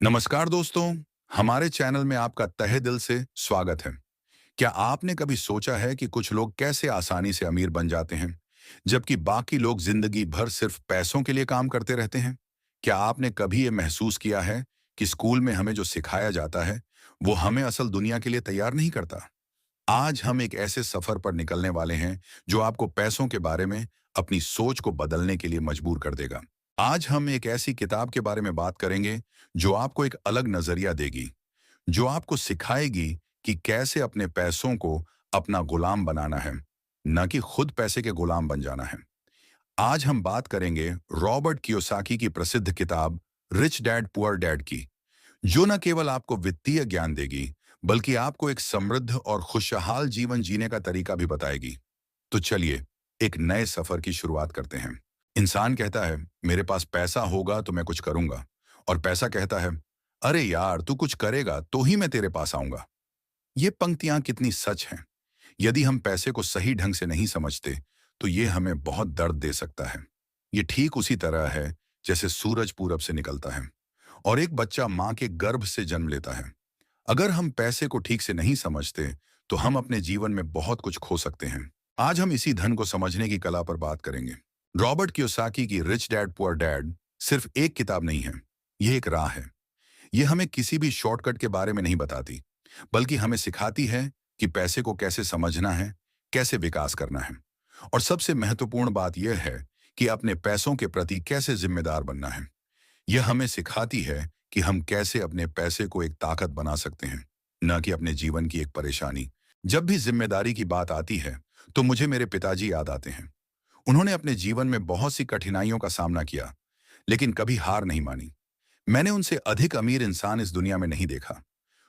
नमस्कार दोस्तों, हमारे चैनल में आपका तहे दिल से स्वागत है। क्या आपने कभी सोचा है कि कुछ लोग कैसे आसानी से अमीर बन जाते हैं, जबकि बाकी लोग जिंदगी भर सिर्फ पैसों के लिए काम करते रहते हैं? क्या आपने कभी ये महसूस किया है कि स्कूल में हमें जो सिखाया जाता है, वो हमें असल दुनिया के लिए तैयार नहीं करता? आज हम एक ऐसे सफर पर निकलने वाले हैं जो आपको पैसों के बारे में अपनी सोच को बदलने के लिए मजबूर कर देगा। आज हम एक ऐसी किताब के बारे में बात करेंगे जो आपको एक अलग नजरिया देगी, जो आपको सिखाएगी कि कैसे अपने पैसों को अपना गुलाम बनाना है, न कि खुद पैसे के गुलाम बन जाना है। आज हम बात करेंगे रॉबर्ट कियोसाकी की प्रसिद्ध किताब रिच डैड पुअर डैड की, जो न केवल आपको वित्तीय ज्ञान देगी, बल्कि आपको एक समृद्ध और खुशहाल जीवन जीने का तरीका भी बताएगी। तो चलिए, एक नए सफर की शुरुआत करते हैं। इंसान कहता है, मेरे पास पैसा होगा तो मैं कुछ करूंगा। और पैसा कहता है, अरे यार, तू कुछ करेगा तो ही मैं तेरे पास आऊंगा। ये पंक्तियां कितनी सच हैं। यदि हम पैसे को सही ढंग से नहीं समझते, तो ये हमें बहुत दर्द दे सकता है। ये ठीक उसी तरह है जैसे सूरज पूरब से निकलता है और एक बच्चा माँ के गर्भ से जन्म लेता है। अगर हम पैसे को ठीक से नहीं समझते, तो हम अपने जीवन में बहुत कुछ खो सकते हैं। आज हम इसी धन को समझने की कला पर बात करेंगे। रॉबर्ट कियोसाकी की रिच डैड पुअर डैड सिर्फ एक किताब नहीं है, यह एक राह है। यह हमें किसी भी शॉर्टकट के बारे में नहीं बताती, बल्कि हमें सिखाती है कि पैसे को कैसे समझना है, कैसे विकास करना है, और सबसे महत्वपूर्ण बात यह है कि अपने पैसों के प्रति कैसे जिम्मेदार बनना है। यह हमें सिखाती है कि हम कैसे अपने पैसे को एक ताकत बना सकते हैं, न कि अपने जीवन की एक परेशानी। जब भी जिम्मेदारी की बात आती है, तो मुझे मेरे पिताजी याद आते हैं। उन्होंने अपने जीवन में बहुत सी कठिनाइयों का सामना किया, लेकिन कभी हार नहीं मानी। मैंने उनसे अधिक अमीर इंसान इस दुनिया में नहीं देखा।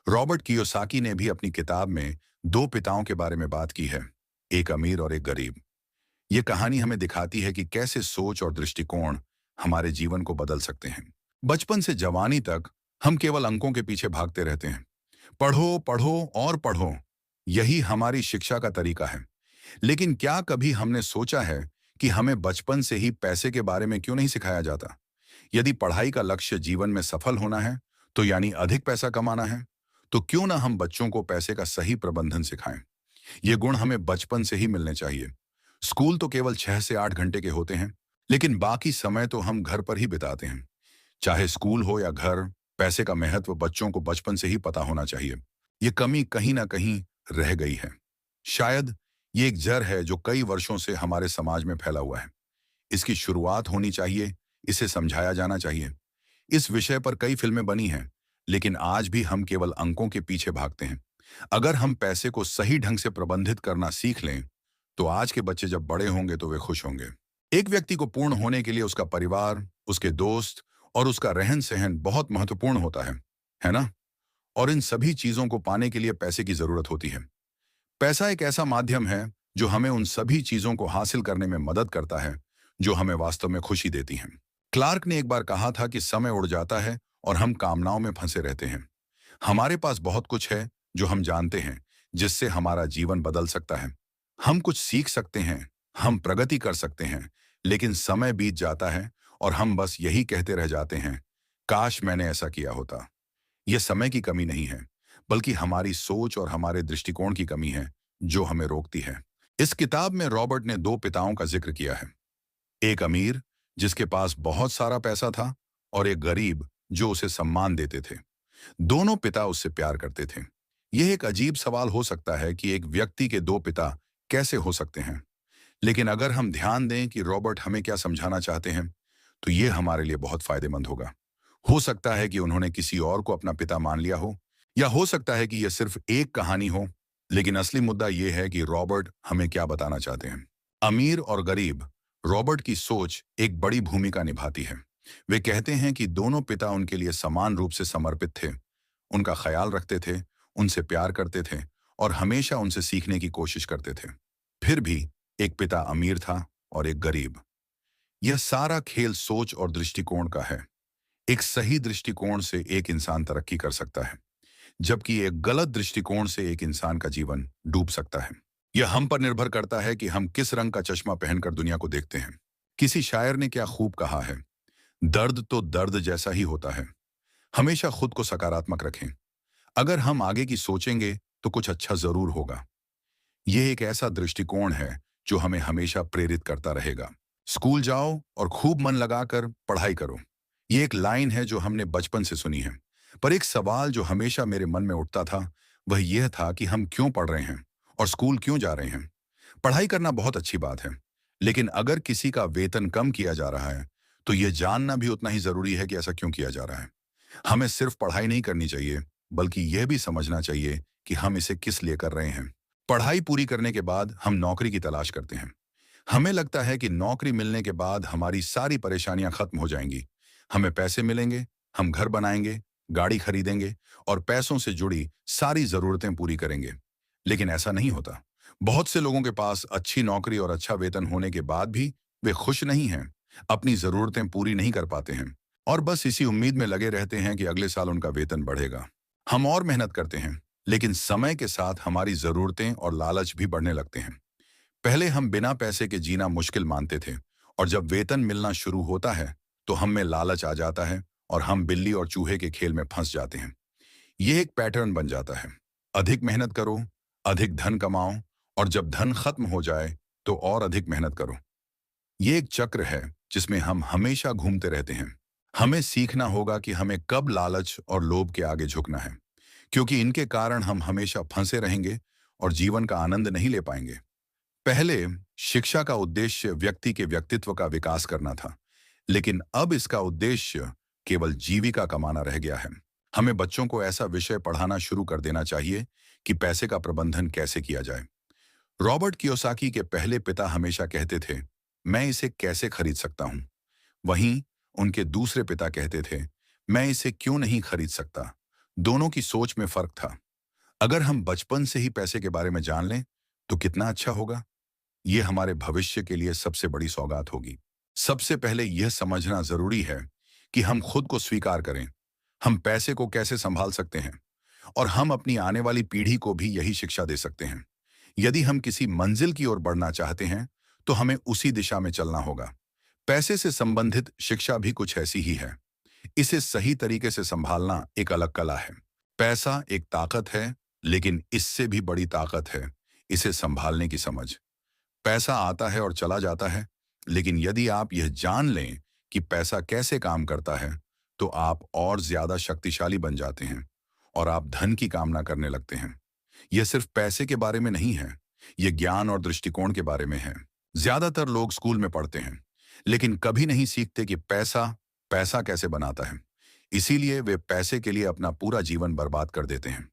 रॉबर्ट कियोसाकी ने भी अपनी किताब में दो पिताओं के बारे में बात की है, एक अमीर और एक गरीब। ये कहानी हमें दिखाती है कि कैसे सोच और दृष्टिकोण हमारे जीवन को बदल सकते हैं। बचपन से जवानी तक हम केवल अंकों के पीछे भागते रहते हैं। पढ़ो पढ़ो और पढ़ो, यही हमारी शिक्षा का तरीका है। लेकिन क्या कभी हमने सोचा है कि हमें बचपन से ही पैसे के बारे में क्यों नहीं सिखाया जाता? यदि पढ़ाई का लक्ष्य जीवन में सफल होना है, तो यानी अधिक पैसा कमाना है, तो क्यों ना हम बच्चों को पैसे का सही प्रबंधन सिखाएं? ये गुण हमें बचपन से ही मिलने चाहिए। स्कूल तो केवल 6 से 8 घंटे के होते हैं, लेकिन बाकी समय तो हम घर पर ही बिताते हैं। चाहे स्कूल हो या घर, पैसे का महत्व बच्चों को बचपन से ही पता होना चाहिए। ये कमी कहीं ना कहीं रह गई है। शायद ये एक जड़ है जो कई वर्षों से हमारे समाज में फैला हुआ है। इसकी शुरुआत होनी चाहिए, इसे समझाया जाना चाहिए। इस विषय पर कई फिल्में बनी हैं, लेकिन आज भी हम केवल अंकों के पीछे भागते हैं। अगर हम पैसे को सही ढंग से प्रबंधित करना सीख लें, तो आज के बच्चे जब बड़े होंगे तो वे खुश होंगे। एक व्यक्ति को पूर्ण होने के लिए उसका परिवार, उसके दोस्त और उसका रहन-सहन बहुत महत्वपूर्ण होता है ना? और इन सभी चीजों को पाने के लिए पैसे की जरूरत होती है। पैसा एक ऐसा माध्यम है जो हमें उन सभी चीजों को हासिल करने में मदद करता है, जो हमें वास्तव में खुशी देती हैं। क्लार्क ने एक बार कहा था कि समय उड़ जाता है और हम कामनाओं में फंसे रहते हैं। हमारे पास बहुत कुछ है जो हम जानते हैं, जिससे हमारा जीवन बदल सकता है। हम कुछ सीख सकते हैं, हम प्रगति कर सकते हैं, लेकिन समय बीत जाता है और हम बस यही कहते रह जाते हैं, काश मैंने ऐसा किया होता। यह समय की कमी नहीं है, बल्कि हमारी सोच और हमारे दृष्टिकोण की कमी है जो हमें रोकती है। इस किताब में रॉबर्ट ने दो पिताओं का जिक्र किया है, एक अमीर जिसके पास बहुत सारा पैसा था और एक गरीब जो उसे सम्मान देते थे। दोनों पिता उससे प्यार करते थे। यह एक अजीब सवाल हो सकता है कि एक व्यक्ति के दो पिता कैसे हो सकते हैं, लेकिन अगर हम ध्यान दें कि रॉबर्ट हमें क्या समझाना चाहते हैं, तो यह हमारे लिए बहुत फायदेमंद होगा। हो सकता है कि उन्होंने किसी और को अपना पिता मान लिया हो, या हो सकता है कि यह सिर्फ एक कहानी हो, लेकिन असली मुद्दा यह है कि रॉबर्ट हमें क्या बताना चाहते हैं। अमीर और गरीब, रॉबर्ट की सोच एक बड़ी भूमिका निभाती है। वे कहते हैं कि दोनों पिता उनके लिए समान रूप से समर्पित थे, उनका ख्याल रखते थे, उनसे प्यार करते थे और हमेशा उनसे सीखने की कोशिश करते थे। फिर भी एक पिता अमीर था और एक गरीब। यह सारा खेल सोच और दृष्टिकोण का है। एक सही दृष्टिकोण से एक इंसान तरक्की कर सकता है, जबकि एक गलत दृष्टिकोण से एक इंसान का जीवन डूब सकता है। यह हम पर निर्भर करता है कि हम किस रंग का चश्मा पहनकर दुनिया को देखते हैं। किसी शायर ने क्या खूब कहा है, दर्द तो दर्द जैसा ही होता है। हमेशा खुद को सकारात्मक रखें। अगर हम आगे की सोचेंगे तो कुछ अच्छा जरूर होगा। यह एक ऐसा दृष्टिकोण है जो हमें हमेशा प्रेरित करता रहेगा। स्कूल जाओ और खूब मन लगाकर पढ़ाई करो। ये एक लाइन है जो हमने बचपन से सुनी है। पर एक सवाल जो हमेशा मेरे मन में उठता था वह यह था कि हम क्यों पढ़ रहे हैं और स्कूल क्यों जा रहे हैं। पढ़ाई करना बहुत अच्छी बात है, लेकिन अगर किसी का वेतन कम किया जा रहा है तो यह जानना भी उतना ही जरूरी है कि ऐसा क्यों किया जा रहा है। हमें सिर्फ पढ़ाई नहीं करनी चाहिए, बल्कि यह भी समझना चाहिए कि हम इसे किस लिए कर रहे हैं। पढ़ाई पूरी करने के बाद हम नौकरी की तलाश करते हैं। हमें लगता है कि नौकरी मिलने के बाद हमारी सारी परेशानियां खत्म हो जाएंगी। हमें पैसे मिलेंगे, हम घर बनाएंगे, गाड़ी खरीदेंगे और पैसों से जुड़ी सारी जरूरतें पूरी करेंगे। लेकिन ऐसा नहीं होता। बहुत से लोगों के पास अच्छी नौकरी और अच्छा वेतन होने के बाद भी वे खुश नहीं हैं, अपनी जरूरतें पूरी नहीं कर पाते हैं और बस इसी उम्मीद में लगे रहते हैं कि अगले साल उनका वेतन बढ़ेगा। हम और मेहनत करते हैं, लेकिन समय के साथ हमारी जरूरतें और लालच भी बढ़ने लगते हैं। पहले हम बिना पैसे के जीना मुश्किल मानते थे और जब वेतन मिलना शुरू होता है तो हम में लालच आ जाता है और हम बिल्ली और चूहे के खेल में फंस जाते हैं। यह एक पैटर्न बन जाता है। अधिक मेहनत करो, अधिक धन कमाओ और जब धन खत्म हो जाए तो और अधिक मेहनत करो। ये एक चक्र है जिसमें हम हमेशा घूमते रहते हैं। हमें सीखना होगा कि हमें कब लालच और लोभ के आगे झुकना है, क्योंकि इनके कारण हम हमेशा फंसे रहेंगे और जीवन का आनंद नहीं ले पाएंगे। पहले शिक्षा का उद्देश्य व्यक्ति के व्यक्तित्व का विकास करना था, लेकिन अब इसका उद्देश्य केवल जीविका कमाना रह गया है। हमें बच्चों को ऐसा विषय पढ़ाना शुरू कर देना चाहिए कि पैसे का प्रबंधन कैसे किया जाए। रॉबर्ट कियोसाकी के पहले पिता हमेशा कहते थे, मैं इसे कैसे खरीद सकता हूं। वहीं उनके दूसरे पिता कहते थे, मैं इसे क्यों नहीं खरीद सकता। दोनों की सोच में फर्क था। अगर हम बचपन से ही पैसे के बारे में जान लें तो कितना अच्छा होगा। ये हमारे भविष्य के लिए सबसे बड़ी सौगात होगी। सबसे पहले यह समझना जरूरी है कि हम खुद को स्वीकार करें। हम पैसे को कैसे संभाल सकते हैं और हम अपनी आने वाली पीढ़ी को भी यही शिक्षा दे सकते हैं। यदि हम किसी मंजिल की ओर बढ़ना चाहते हैं तो हमें उसी दिशा में चलना होगा। पैसे से संबंधित शिक्षा भी कुछ ऐसी ही है। इसे सही तरीके से संभालना एक अलग कला है। पैसा एक ताकत है, लेकिन इससे भी बड़ी ताकत है इसे संभालने की समझ। पैसा आता है और चला जाता है, लेकिन यदि आप यह जान लें कि पैसा कैसे काम करता है तो आप और ज्यादा शक्तिशाली बन जाते हैं और आप धन की कामना करने लगते हैं। यह सिर्फ पैसे के बारे में नहीं है, यह ज्ञान और दृष्टिकोण के बारे में है। ज्यादातर लोग स्कूल में पढ़ते हैं, लेकिन कभी नहीं सीखते कि पैसा पैसा कैसे बनाता है। इसीलिए वे पैसे के लिए अपना पूरा जीवन बर्बाद कर देते हैं।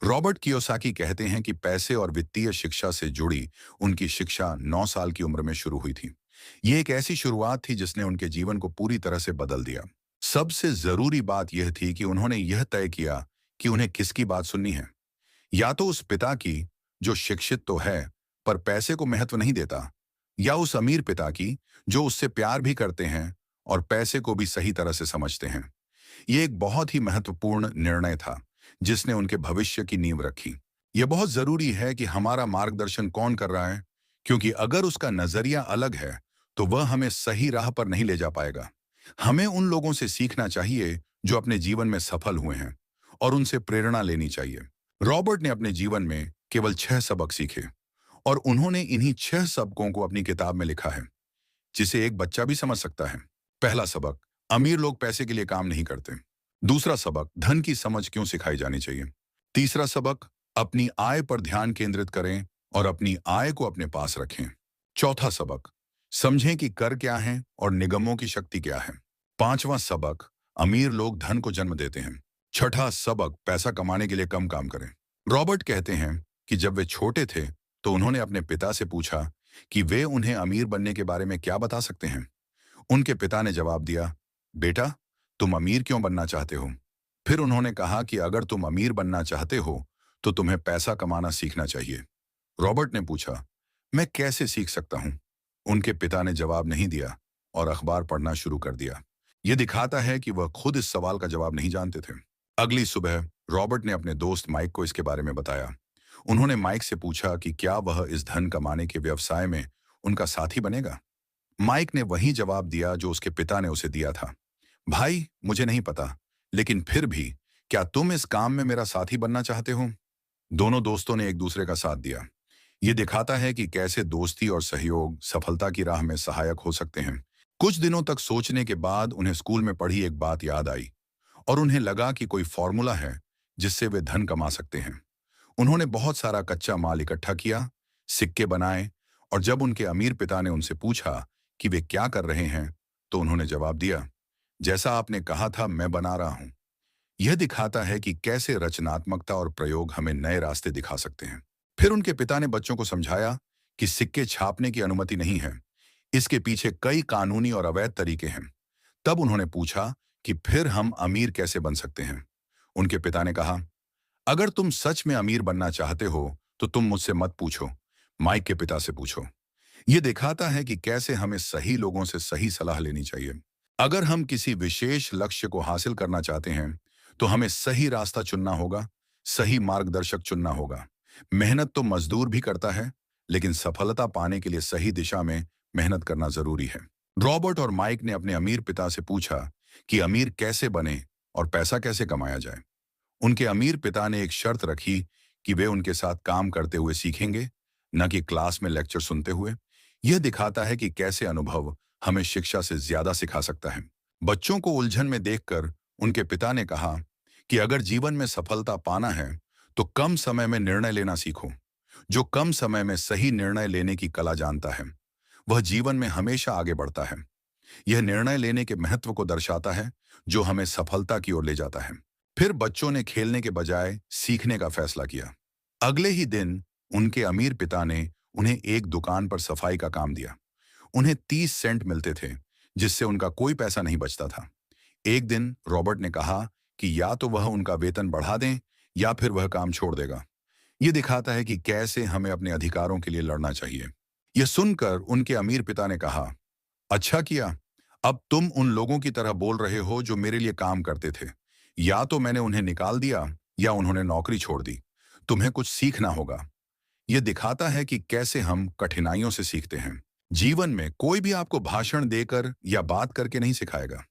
रॉबर्ट कियोसाकी कहते हैं कि पैसे और वित्तीय शिक्षा से जुड़ी उनकी शिक्षा 9 साल की उम्र में शुरू हुई थी। ये एक ऐसी शुरुआत थी जिसने उनके जीवन को पूरी तरह से बदल दिया। सबसे जरूरी बात यह थी कि उन्होंने यह तय किया कि उन्हें किसकी बात सुननी है। या तो उस पिता की जो शिक्षित तो है पर पैसे को महत्व नहीं देता, या उस अमीर पिता की जो उससे प्यार भी करते हैं और पैसे को भी सही तरह से समझते हैं। यह एक बहुत ही महत्वपूर्ण निर्णय था जिसने उनके भविष्य की नींव रखी। यह बहुत जरूरी है कि हमारा मार्गदर्शन कौन कर रहा है, क्योंकि अगर उसका नजरिया अलग है तो वह हमें सही राह पर नहीं ले जा पाएगा। हमें उन लोगों से सीखना चाहिए जो अपने जीवन में सफल हुए हैं और उनसे प्रेरणा लेनी चाहिए। रॉबर्ट ने अपने जीवन में केवल 6 सबक सीखे और उन्होंने इन्हीं 6 सबकों को अपनी किताब में लिखा है, जिसे एक बच्चा भी समझ सकता है। पहला सबक, अमीर लोग पैसे के लिए काम नहीं करते। दूसरा सबक, धन की समझ क्यों सिखाई जानी चाहिए। तीसरा सबक, अपनी आय पर ध्यान केंद्रित करें और अपनी आय को अपने पास रखें। चौथा सबक, समझें कि कर क्या है और निगमों की शक्ति क्या है। पांचवा सबक, अमीर लोग धन को जन्म देते हैं। छठा सबक, पैसा कमाने के लिए कम काम करें। रॉबर्ट कहते हैं कि जब वे छोटे थे तो उन्होंने अपने पिता से पूछा कि वे उन्हें अमीर बनने के बारे में क्या बता सकते हैं। उनके पिता ने जवाब दिया, बेटा, तुम अमीर क्यों बनना चाहते हो। फिर उन्होंने कहा कि अगर तुम अमीर बनना चाहते हो तो तुम्हें पैसा कमाना सीखना चाहिए। रॉबर्ट ने पूछा, मैं कैसे सीख सकता हूं। उनके पिता ने जवाब नहीं दिया और अखबार पढ़ना शुरू कर दिया। यह दिखाता है कि वह खुद इस सवाल का जवाब नहीं जानते थे। अगली सुबह रॉबर्ट ने अपने दोस्त माइक को इसके बारे में बताया। उन्होंने माइक से पूछा कि क्या वह इस धन कमाने के व्यवसाय में उनका साथी बनेगा। माइक ने वही जवाब दिया जो उसके पिता ने उसे दिया था, भाई, मुझे नहीं पता, लेकिन फिर भी क्या तुम इस काम में मेरा साथी बनना चाहते हो? दोनों दोस्तों ने एक दूसरे का साथ दिया। ये दिखाता है कि कैसे दोस्ती और सहयोग सफलता की राह में सहायक हो सकते हैं। कुछ दिनों तक सोचने के बाद उन्हें स्कूल में पढ़ी एक बात याद आई और उन्हें लगा कि कोई फॉर्मूला है जिससे वे धन कमा सकते हैं। उन्होंने बहुत सारा कच्चा माल इकट्ठा किया, सिक्के बनाए और जब उनके अमीर पिता ने उनसे पूछा कि वे क्या कर रहे हैं, तो उन्होंने जवाब दिया, जैसा आपने कहा था मैं बना रहा हूं। यह दिखाता है कि कैसे रचनात्मकता और प्रयोग हमें नए रास्ते दिखा सकते हैं। फिर उनके पिता ने बच्चों को समझाया कि सिक्के छापने की अनुमति नहीं है, इसके पीछे कई कानूनी और अवैध तरीके हैं। तब उन्होंने पूछा कि फिर हम अमीर कैसे बन सकते हैं। उनके पिता ने कहा, अगर तुम सच में अमीर बनना चाहते हो तो तुम मुझसे मत पूछो, माइक के पिता से पूछो। यह दिखाता है कि कैसे हमें सही लोगों से सही सलाह लेनी चाहिए। अगर हम किसी विशेष लक्ष्य को हासिल करना चाहते हैं तो हमें सही रास्ता चुनना होगा, सही मार्गदर्शक चुनना होगा। मेहनत तो मजदूर भी करता है, लेकिन सफलता पाने के लिए सही दिशा में मेहनत करना जरूरी है। रॉबर्ट और माइक ने अपने अमीर पिता से पूछा कि अमीर कैसे बने और पैसा कैसे कमाया जाए। उनके अमीर पिता ने एक शर्त रखी कि वे उनके साथ काम करते हुए सीखेंगे, न कि क्लास में लेक्चर सुनते हुए। यह दिखाता है कि कैसे अनुभव हमें शिक्षा से ज्यादा सिखा सकता है। बच्चों को उलझन में देखकर उनके पिता ने कहा कि अगर जीवन में सफलता पाना है तो कम समय में निर्णय लेना सीखो। जो कम समय में सही निर्णय लेने की कला जानता है वह जीवन में हमेशा आगे बढ़ता है। यह निर्णय लेने के महत्व को दर्शाता है जो हमें सफलता की ओर ले जाता है। फिर बच्चों ने खेलने के बजाय सीखने का फैसला किया। अगले ही दिन उनके अमीर पिता ने उन्हें एक दुकान पर सफाई का काम दिया। उन्हें 30 सेंट मिलते थे, जिससे उनका कोई पैसा नहीं बचता था। एक दिन रॉबर्ट ने कहा कि या तो वह उनका वेतन बढ़ा दें या फिर वह काम छोड़ देगा। यह दिखाता है कि कैसे हमें अपने अधिकारों के लिए लड़ना चाहिए। यह सुनकर उनके अमीर पिता ने कहा, अच्छा किया, अब तुम उन लोगों की तरह बोल रहे हो जो मेरे लिए काम करते थे। या तो मैंने उन्हें निकाल दिया या उन्होंने नौकरी छोड़ दी। तुम्हें कुछ सीखना होगा। यह दिखाता है कि कैसे हम कठिनाइयों से सीखते हैं। जीवन में कोई भी आपको भाषण देकर या बात करके नहीं सिखाएगा।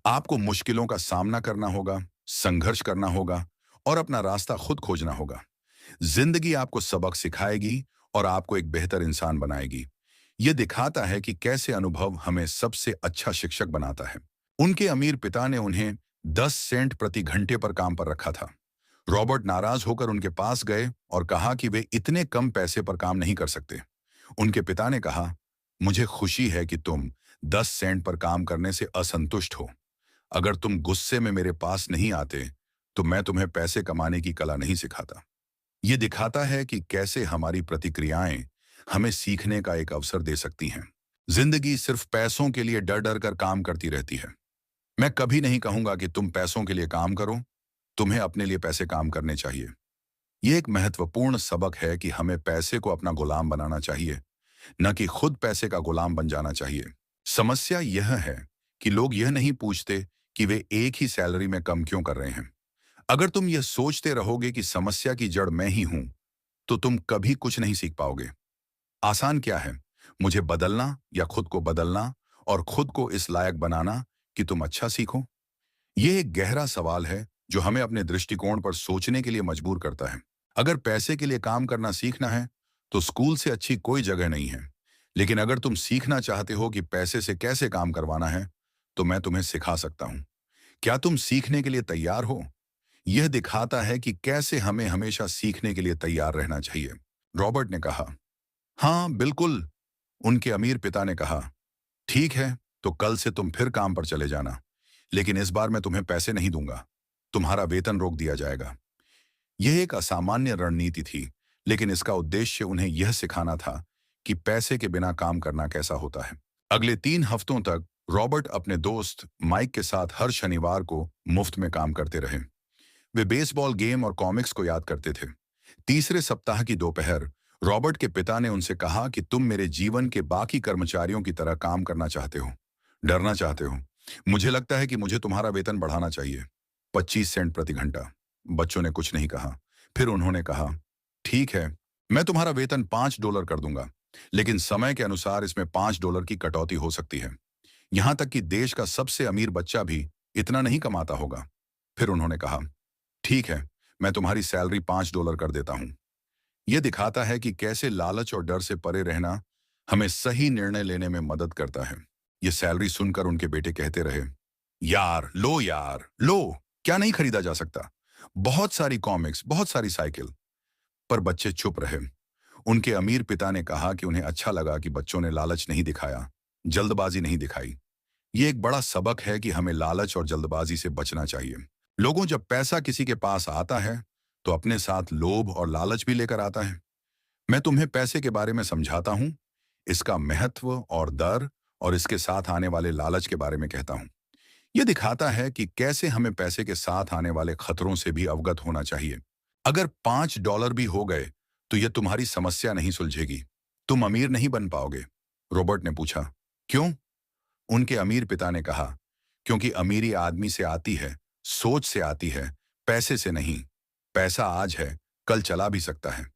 आपको मुश्किलों का सामना करना होगा, संघर्ष करना होगा और अपना रास्ता खुद खोजना होगा। जिंदगी आपको सबक सिखाएगी और आपको एक बेहतर इंसान बनाएगी। यह दिखाता है कि कैसे अनुभव हमें सबसे अच्छा शिक्षक बनाता है। उनके अमीर पिता ने उन्हें 10 सेंट प्रति घंटे पर काम पर रखा था। रॉबर्ट नाराज होकर उनके पास गए और कहा कि वे इतने कम पैसे पर काम नहीं कर सकते। उनके पिता ने कहा, मुझे खुशी है कि तुम 10 सेंट पर काम करने से असंतुष्ट हो। अगर तुम गुस्से में मेरे पास नहीं आते तो मैं तुम्हें पैसे कमाने की कला नहीं सिखाता। ये दिखाता है कि कैसे हमारी प्रतिक्रियाएं हमें सीखने का एक अवसर दे सकती हैं। जिंदगी सिर्फ पैसों के लिए डर डर कर काम करती रहती है। मैं कभी नहीं कहूंगा कि तुम पैसों के लिए काम करो, तुम्हें अपने लिए पैसे काम करने चाहिए। यह एक महत्वपूर्ण सबक है कि हमें पैसे को अपना गुलाम बनाना चाहिए, न कि खुद पैसे का गुलाम बन जाना चाहिए। समस्या यह है कि लोग यह नहीं पूछते कि वे एक ही सैलरी में कम क्यों कर रहे हैं। अगर तुम यह सोचते रहोगे कि समस्या की जड़ मैं ही हूं, तो तुम कभी कुछ नहीं सीख पाओगे। आसान क्या है, मुझे बदलना या खुद को बदलना और खुद को इस लायक बनाना कि तुम अच्छा सीखो। यह एक गहरा सवाल है जो हमें अपने दृष्टिकोण पर सोचने के लिए मजबूर करता है। अगर पैसे के लिए काम करना सीखना है तो स्कूल से अच्छी कोई जगह नहीं है। लेकिन अगर तुम सीखना चाहते हो कि पैसे से कैसे काम करवाना है, तो मैं तुम्हें सिखा सकता हूं। क्या तुम सीखने के लिए तैयार हो? यह दिखाता है कि कैसे हमें हमेशा सीखने के लिए तैयार रहना चाहिए। रॉबर्ट ने कहा, हाँ बिल्कुल। उनके अमीर पिता ने कहा, ठीक है, तो कल से तुम फिर काम पर चले जाना, लेकिन इस बार मैं तुम्हें पैसे नहीं दूंगा, तुम्हारा वेतन रोक दिया जाएगा। यह एक असामान्य रणनीति थी, लेकिन इसका उद्देश्य उन्हें यह सिखाना था कि पैसे के बिना काम करना कैसा होता है। अगले 3 हफ्तों तक रॉबर्ट अपने दोस्त माइक के साथ हर शनिवार को मुफ्त में काम करते रहे। वे बेसबॉल गेम और कॉमिक्स को याद करते थे। तीसरे सप्ताह की दोपहर रॉबर्ट के पिता ने उनसे कहा कि तुम मेरे जीवन के बाकी कर्मचारियों की तरह काम करना चाहते हो, डरना चाहते हो। मुझे लगता है कि मुझे तुम्हारा वेतन बढ़ाना चाहिए, 25 सेंट प्रति घंटा। बच्चों ने कुछ नहीं कहा। फिर उन्होंने कहा, ठीक है, मैं तुम्हारा वेतन $5 कर दूंगा, लेकिन समय के अनुसार इसमें $5 की कटौती हो सकती है। यहां तक कि देश का सबसे अमीर बच्चा भी इतना नहीं कमाता होगा। फिर उन्होंने कहा, ठीक है, मैं तुम्हारी सैलरी $5 कर देता हूं। यह दिखाता है कि कैसे लालच और डर से परे रहना हमें सही निर्णय लेने में मदद करता है। ये सैलरी सुनकर उनके बेटे कहते रहे, यार, लो, क्या नहीं खरीदा जा सकता? बहुत सारी कॉमिक्स, बहुत सारी साइकिल। पर बच्चे चुप रहे। उनके अमीर पिता ने कहा कि उन्हें अच्छा लगा कि बच्चों ने लालच नहीं दिखाया, जल्दबाजी नहीं दिखाई। ये एक बड़ा सबक है कि हमें लालच और जल्दबाजी से बचना चाहिए। लोगों, जब पैसा किसी के पास आता है, तो अपने साथ लोभ और लालच भी लेकर आता है। मैं तुम्हें पैसे के बारे में समझाता हूं, इसका महत्व और दर और इसके साथ आने वाले लालच के बारे में कहता हूं। यह दिखाता है कि कैसे हमें पैसे के साथ आने वाले खतरों से भी अवगत होना चाहिए। अगर $5 भी हो गए, तो यह तुम्हारी समस्या नहीं सुलझेगी। तुम अमीर नहीं बन पाओगे। रॉबर्ट ने पूछा, क्यों? उनके अमीर पिता ने कहा, क्योंकि अमीरी आदमी से आती है, सोच से आती है, पैसे से नहीं। पैसा आज है, कल चला भी सकता है।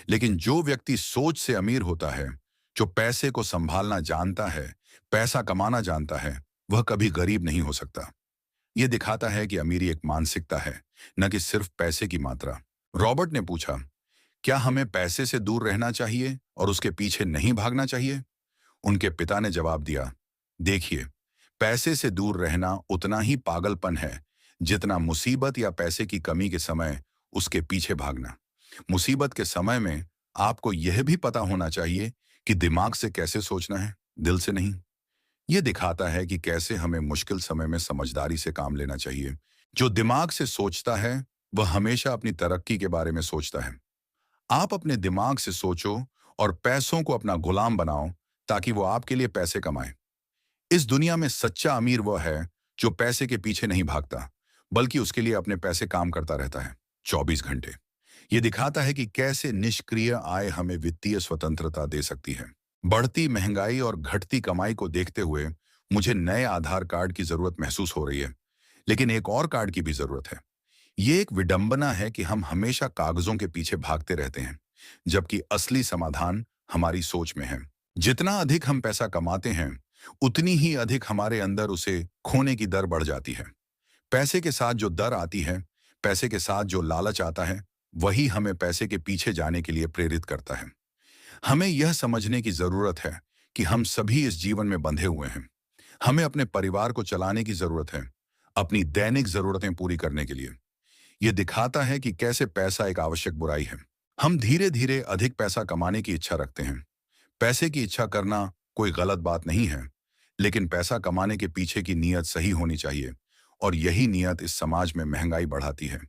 लेकिन जो व्यक्ति सोच से अमीर होता है, जो पैसे को संभालना जानता है, पैसा कमाना जानता है, वह कभी गरीब नहीं हो सकता। यह दिखाता है कि अमीरी एक मानसिकता है, न कि सिर्फ पैसे की मात्रा। रॉबर्ट ने पूछा, क्या हमें पैसे से दूर रहना चाहिए और उसके पीछे नहीं भागना चाहिए? उनके पिता ने जवाब दिया, देखिए, पैसे से दूर रहना उतना ही पागलपन है जितना मुसीबत या पैसे की कमी के समय उसके पीछे भागना। मुसीबत के समय में आपको यह भी पता होना चाहिए कि दिमाग से कैसे सोचना है, दिल से नहीं। यह दिखाता है कि कैसे हमें मुश्किल समय में समझदारी से काम लेना चाहिए। जो दिमाग से सोचता है, वह हमेशा अपनी तरक्की के बारे में सोचता है। आप अपने दिमाग से सोचो और पैसों को अपना गुलाम बनाओ, ताकि वो आपके लिए पैसे कमाए। इस दुनिया में सच्चा अमीर वह है जो पैसे के पीछे नहीं भागता, बल्कि उसके लिए अपने पैसे काम करता रहता है 24 घंटे। यह दिखाता है कि कैसे निष्क्रिय आय हमें वित्तीय स्वतंत्रता दे सकती है। बढ़ती महंगाई और घटती कमाई को देखते हुए मुझे नए आधार कार्ड की जरूरत महसूस हो रही है, लेकिन एक और कार्ड की भी जरूरत है। ये एक विडंबना है कि हम हमेशा कागजों के पीछे भागते रहते हैं, जबकि असली समाधान हमारी सोच में है। जितना अधिक हम पैसा कमाते हैं, उतनी ही अधिक हमारे अंदर उसे खोने की दर बढ़ जाती है। पैसे के साथ जो दर आती है, पैसे के साथ जो लालच आता है, वही हमें पैसे के पीछे जाने के लिए प्रेरित करता है। हमें यह समझने की जरूरत है कि हम सभी इस जीवन में बंधे हुए हैं। हमें अपने परिवार को चलाने की जरूरत है, अपनी दैनिक जरूरतें पूरी करने के लिए। यह दिखाता है कि कैसे पैसा एक आवश्यक बुराई है। हम धीरे धीरे अधिक पैसा कमाने की इच्छा रखते हैं। पैसे की इच्छा करना कोई गलत बात नहीं है, लेकिन पैसा कमाने के पीछे की नीयत सही होनी चाहिए, और यही नीयत इस समाज में महंगाई बढ़ाती है।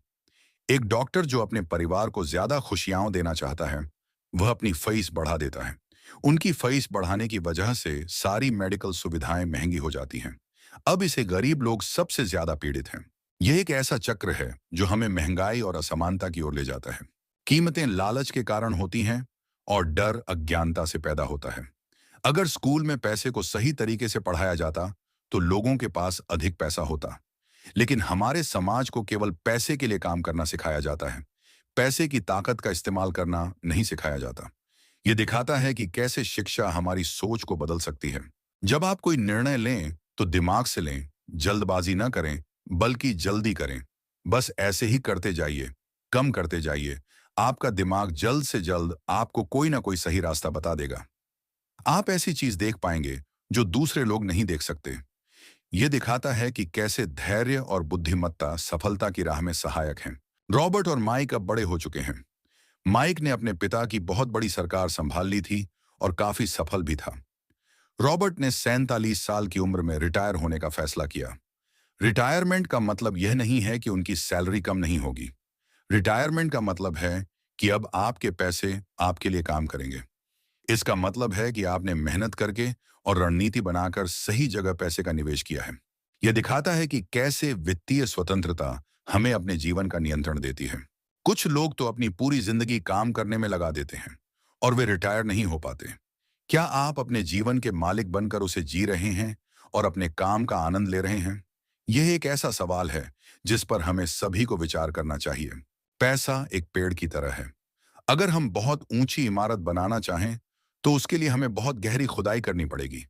एक डॉक्टर जो अपने परिवार को ज्यादा खुशियां देना चाहता है, वह अपनी फीस बढ़ा देता है। उनकी फीस बढ़ाने की वजह से सारी मेडिकल सुविधाएं महंगी हो जाती हैं। अब इसे गरीब लोग सबसे ज्यादा पीड़ित हैं। यह एक ऐसा चक्र है जो हमें महंगाई और असमानता की ओर ले जाता है। कीमतें लालच के कारण होती हैं और डर अज्ञानता से पैदा होता है। अगर स्कूल में पैसे को सही तरीके से पढ़ाया जाता, तो लोगों के पास अधिक पैसा होता। लेकिन हमारे समाज को केवल पैसे के लिए काम करना सिखाया जाता है। पैसे की ताकत का इस्तेमाल करना नहीं सिखाया जाता। यह दिखाता है कि कैसे शिक्षा हमारी सोच को बदल सकती है। जब आप कोई निर्णय लें, तो दिमाग से लें, जल्दबाजी न करें, बल्कि जल्दी करें। बस ऐसे ही करते जाइए, कम करते जाइए। आपका दिमाग जल्द से जल्द आपको कोई ना कोई सही रास्ता बता देगा। आप ऐसी चीज देख पाएंगे जो दूसरे लोग नहीं देख सकते। यह दिखाता है कि कैसे धैर्य और बुद्धिमत्ता सफलता की राह में सहायक हैं। रॉबर्ट और माइक अब बड़े हो चुके हैं। माइक ने अपने पिता की बहुत बड़ी सरकार संभाल ली थी और काफी सफल भी था। रॉबर्ट ने 47 साल की उम्र में रिटायर होने का फैसला किया। रिटायरमेंट का मतलब यह नहीं है कि उनकी सैलरी कम नहीं होगी। रिटायरमेंट का मतलब है कि अब आपके पैसे आपके लिए काम करेंगे। इसका मतलब है कि आपने मेहनत करके और रणनीति बनाकर सही जगह पैसे का निवेश किया है। यह दिखाता है कि कैसे वित्तीय स्वतंत्रता हमें अपने जीवन का नियंत्रण देती है। कुछ लोग तो अपनी पूरी जिंदगी काम करने में लगा देते हैं और वे रिटायर नहीं हो पाते। क्या आप अपने जीवन के मालिक बनकर उसे जी रहे हैं और अपने काम का आनंद ले रहे हैं? यह एक ऐसा सवाल है जिस पर हमें सभी को विचार करना चाहिए। पैसा एक पेड़ की तरह है। अगर हम बहुत ऊंची इमारत बनाना चाहें, तो उसके लिए हमें बहुत गहरी खुदाई करनी पड़ेगी।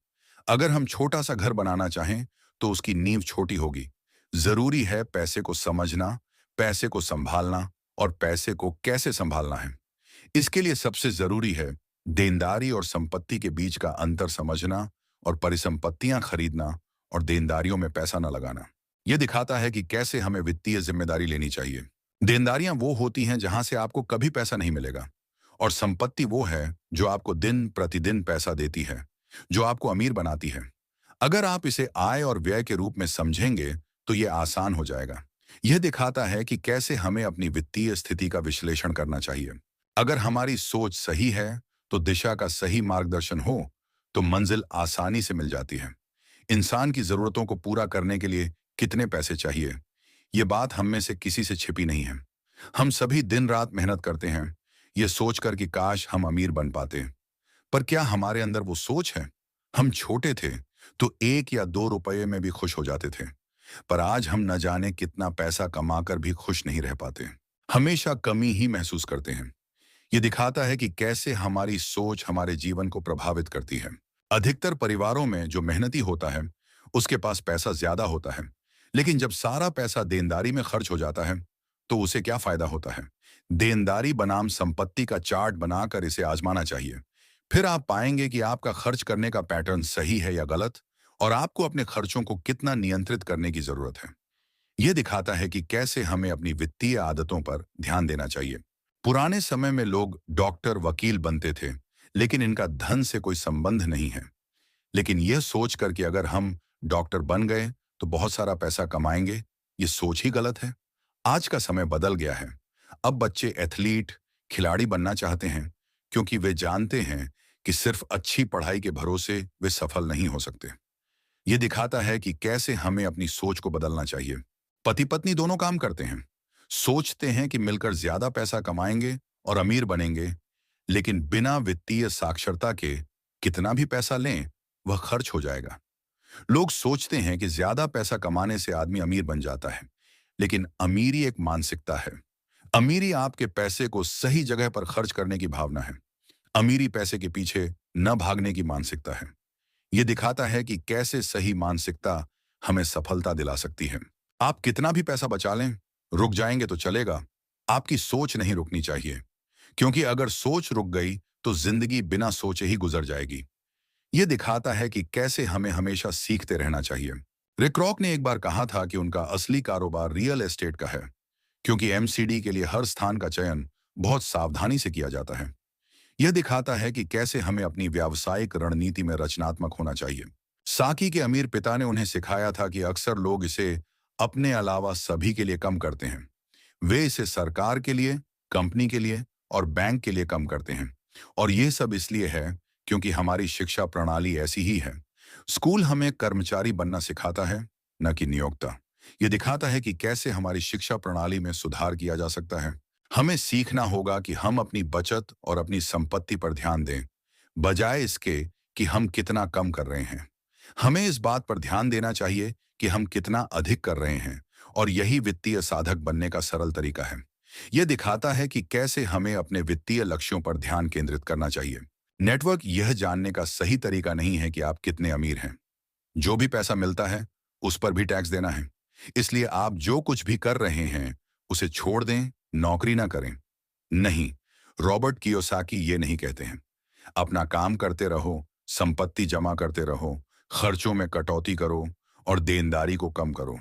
अगर हम छोटा सा घर बनाना चाहें, तो उसकी नींव छोटी होगी। जरूरी है पैसे को समझना, पैसे को संभालना और पैसे को कैसे संभालना है। इसके लिए सबसे जरूरी है देनदारी और संपत्ति के बीच का अंतर समझना और परिसंपत्तियां खरीदना और देनदारियों में पैसा न लगाना। यह दिखाता है कि कैसे हमें वित्तीय जिम्मेदारी लेनी चाहिए। देनदारियां वो होती हैं जहां से आपको कभी पैसा नहीं मिलेगा, और संपत्ति वो है जो आपको दिन प्रतिदिन पैसा देती है, जो आपको अमीर बनाती है। अगर आप इसे आय और व्यय के रूप में समझेंगे तो ये आसान हो जाएगा। यह दिखाता है कि कैसे हमें अपनी वित्तीय स्थिति का विश्लेषण करना चाहिए। अगर हमारी सोच सही है तो दिशा का सही मार्गदर्शन हो तो मंजिल आसानी से मिल जाती है। इंसान की जरूरतों को पूरा करने के लिए कितने पैसे चाहिए, ये बात हम में से किसी से छिपी नहीं है। हम सभी दिन रात मेहनत करते हैं ये सोचकर कि काश हम अमीर बन पाते। पर क्या हमारे अंदर वो सोच है? हम छोटे थे तो 1 या 2 रुपये में भी खुश हो जाते थे, पर आज हम न जाने कितना पैसा कमाकर भी खुश नहीं रह पाते। हमेशा कमी ही महसूस करते हैं। ये दिखाता है कि कैसे हमारी सोच हमारे जीवन को प्रभावित करती है। अधिकतर परिवारों में जो मेहनती होता है उसके पास पैसा ज्यादा होता है, लेकिन जब सारा पैसा देनदारी में खर्च हो जाता है तो उसे क्या फायदा होता है? देनदारी बनाम संपत्ति का चार्ट बनाकर इसे आजमाना चाहिए। फिर आप पाएंगे कि आपका खर्च करने का पैटर्न सही है या गलत, और आपको अपने खर्चों को कितना नियंत्रित करने की जरूरत है। यह दिखाता है कि कैसे हमें अपनी वित्तीय आदतों पर ध्यान देना चाहिए। पुराने समय में लोग डॉक्टर वकील बनते थे, लेकिन इनका धन से कोई संबंध नहीं है। लेकिन यह सोचकर कि अगर हम डॉक्टर बन गए तो बहुत सारा पैसा कमाएंगे, ये सोच ही गलत है। आज का समय बदल गया है। अब बच्चे एथलीट, खिलाड़ी बनना चाहते हैं, क्योंकि वे जानते हैं कि सिर्फ अच्छी पढ़ाई के भरोसे वे सफल नहीं हो सकते। ये दिखाता है कि कैसे हमें अपनी सोच को बदलना चाहिए। पति पत्नी दोनों काम करते हैं, सोचते हैं कि मिलकर ज्यादा पैसा कमाएंगे और अमीर बनेंगे, लेकिन बिना वित्तीय साक्षरता के कितना भी पैसा लें वह खर्च हो जाएगा। लोग सोचते हैं कि ज्यादा पैसा कमाने से आदमी अमीर बन जाता है, लेकिन अमीरी एक मानसिकता है। अमीरी आपके पैसे को सही जगह पर खर्च करने की भावना है। अमीरी पैसे के पीछे न भागने की मानसिकता है। यह दिखाता है कि कैसे सही मानसिकता हमें सफलता दिला सकती है। आप कितना भी पैसा बचा लें, रुक जाएंगे तो चलेगा, आपकी सोच नहीं रुकनी चाहिए, क्योंकि अगर सोच रुक गई तो जिंदगी बिना सोचे ही गुजर जाएगी। यह दिखाता है कि कैसे हमें हमेशा सीखते रहना चाहिए। रिक रॉक ने एक बार कहा था कि उनका असली कारोबार रियल एस्टेट का है, क्योंकि एमसीडी के लिए हर स्थान का चयन बहुत सावधानी से किया जाता है। यह दिखाता है कि कैसे हमें अपनी व्यावसायिक रणनीति में रचनात्मक होना चाहिए। साकी के अमीर पिता ने उन्हें सिखाया था कि अक्सर लोग इसे अपने अलावा सभी के लिए कम करते हैं। वे इसे सरकार के लिए, कंपनी के लिए और बैंक के लिए कम करते हैं, और यह सब इसलिए है क्योंकि हमारी शिक्षा प्रणाली ऐसी ही है। स्कूल हमें कर्मचारी बनना सिखाता है, न कि नियोक्ता। यह दिखाता है कि कैसे हमारी शिक्षा प्रणाली में सुधार किया जा सकता है। हमें सीखना होगा कि हम अपनी बचत और अपनी संपत्ति पर ध्यान दें, बजाय इसके कि हम कितना कम कर रहे हैं। हमें इस बात पर ध्यान देना चाहिए कि हम कितना अधिक कर रहे हैं, और यही वित्तीय साधक बनने का सरल तरीका है। यह दिखाता है कि कैसे हमें अपने वित्तीय लक्ष्यों पर ध्यान केंद्रित करना चाहिए। नेटवर्क यह जानने का सही तरीका नहीं है कि आप कितने अमीर हैं। जो भी पैसा मिलता है उस पर भी टैक्स देना है। इसलिए आप जो कुछ भी कर रहे हैं उसे छोड़ दें, नौकरी ना करें। नहीं, रॉबर्ट कियोसाकी ये नहीं कहते हैं। अपना काम करते रहो, संपत्ति जमा करते रहो, खर्चों में कटौती करो और देनदारी को कम करो।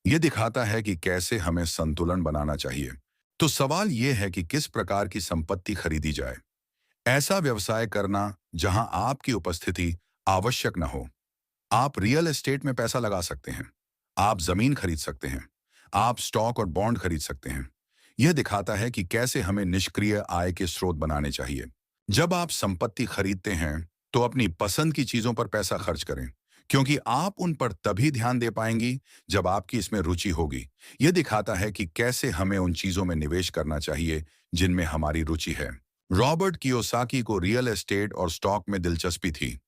यह दिखाता है कि कैसे हमें संतुलन बनाना चाहिए। तो सवाल यह है कि किस प्रकार की संपत्ति खरीदी जाए। ऐसा व्यवसाय करना जहां आपकी उपस्थिति आवश्यक न हो। आप रियल एस्टेट में पैसा लगा सकते हैं, आप जमीन खरीद सकते हैं, आप स्टॉक और बॉन्ड खरीद सकते हैं। यह दिखाता है कि कैसे हमें निष्क्रिय आय के स्रोत बनाने चाहिए। जब आप संपत्ति खरीदते हैं तो अपनी पसंद की चीजों पर पैसा खर्च करें, क्योंकि आप उन पर तभी ध्यान दे पाएंगी जब आपकी इसमें रुचि होगी। यह दिखाता है कि कैसे हमें उन चीजों में निवेश करना चाहिए जिनमें हमारी रुचि है। रॉबर्ट कियोसाकी को रियल एस्टेट और स्टॉक में दिलचस्पी थी,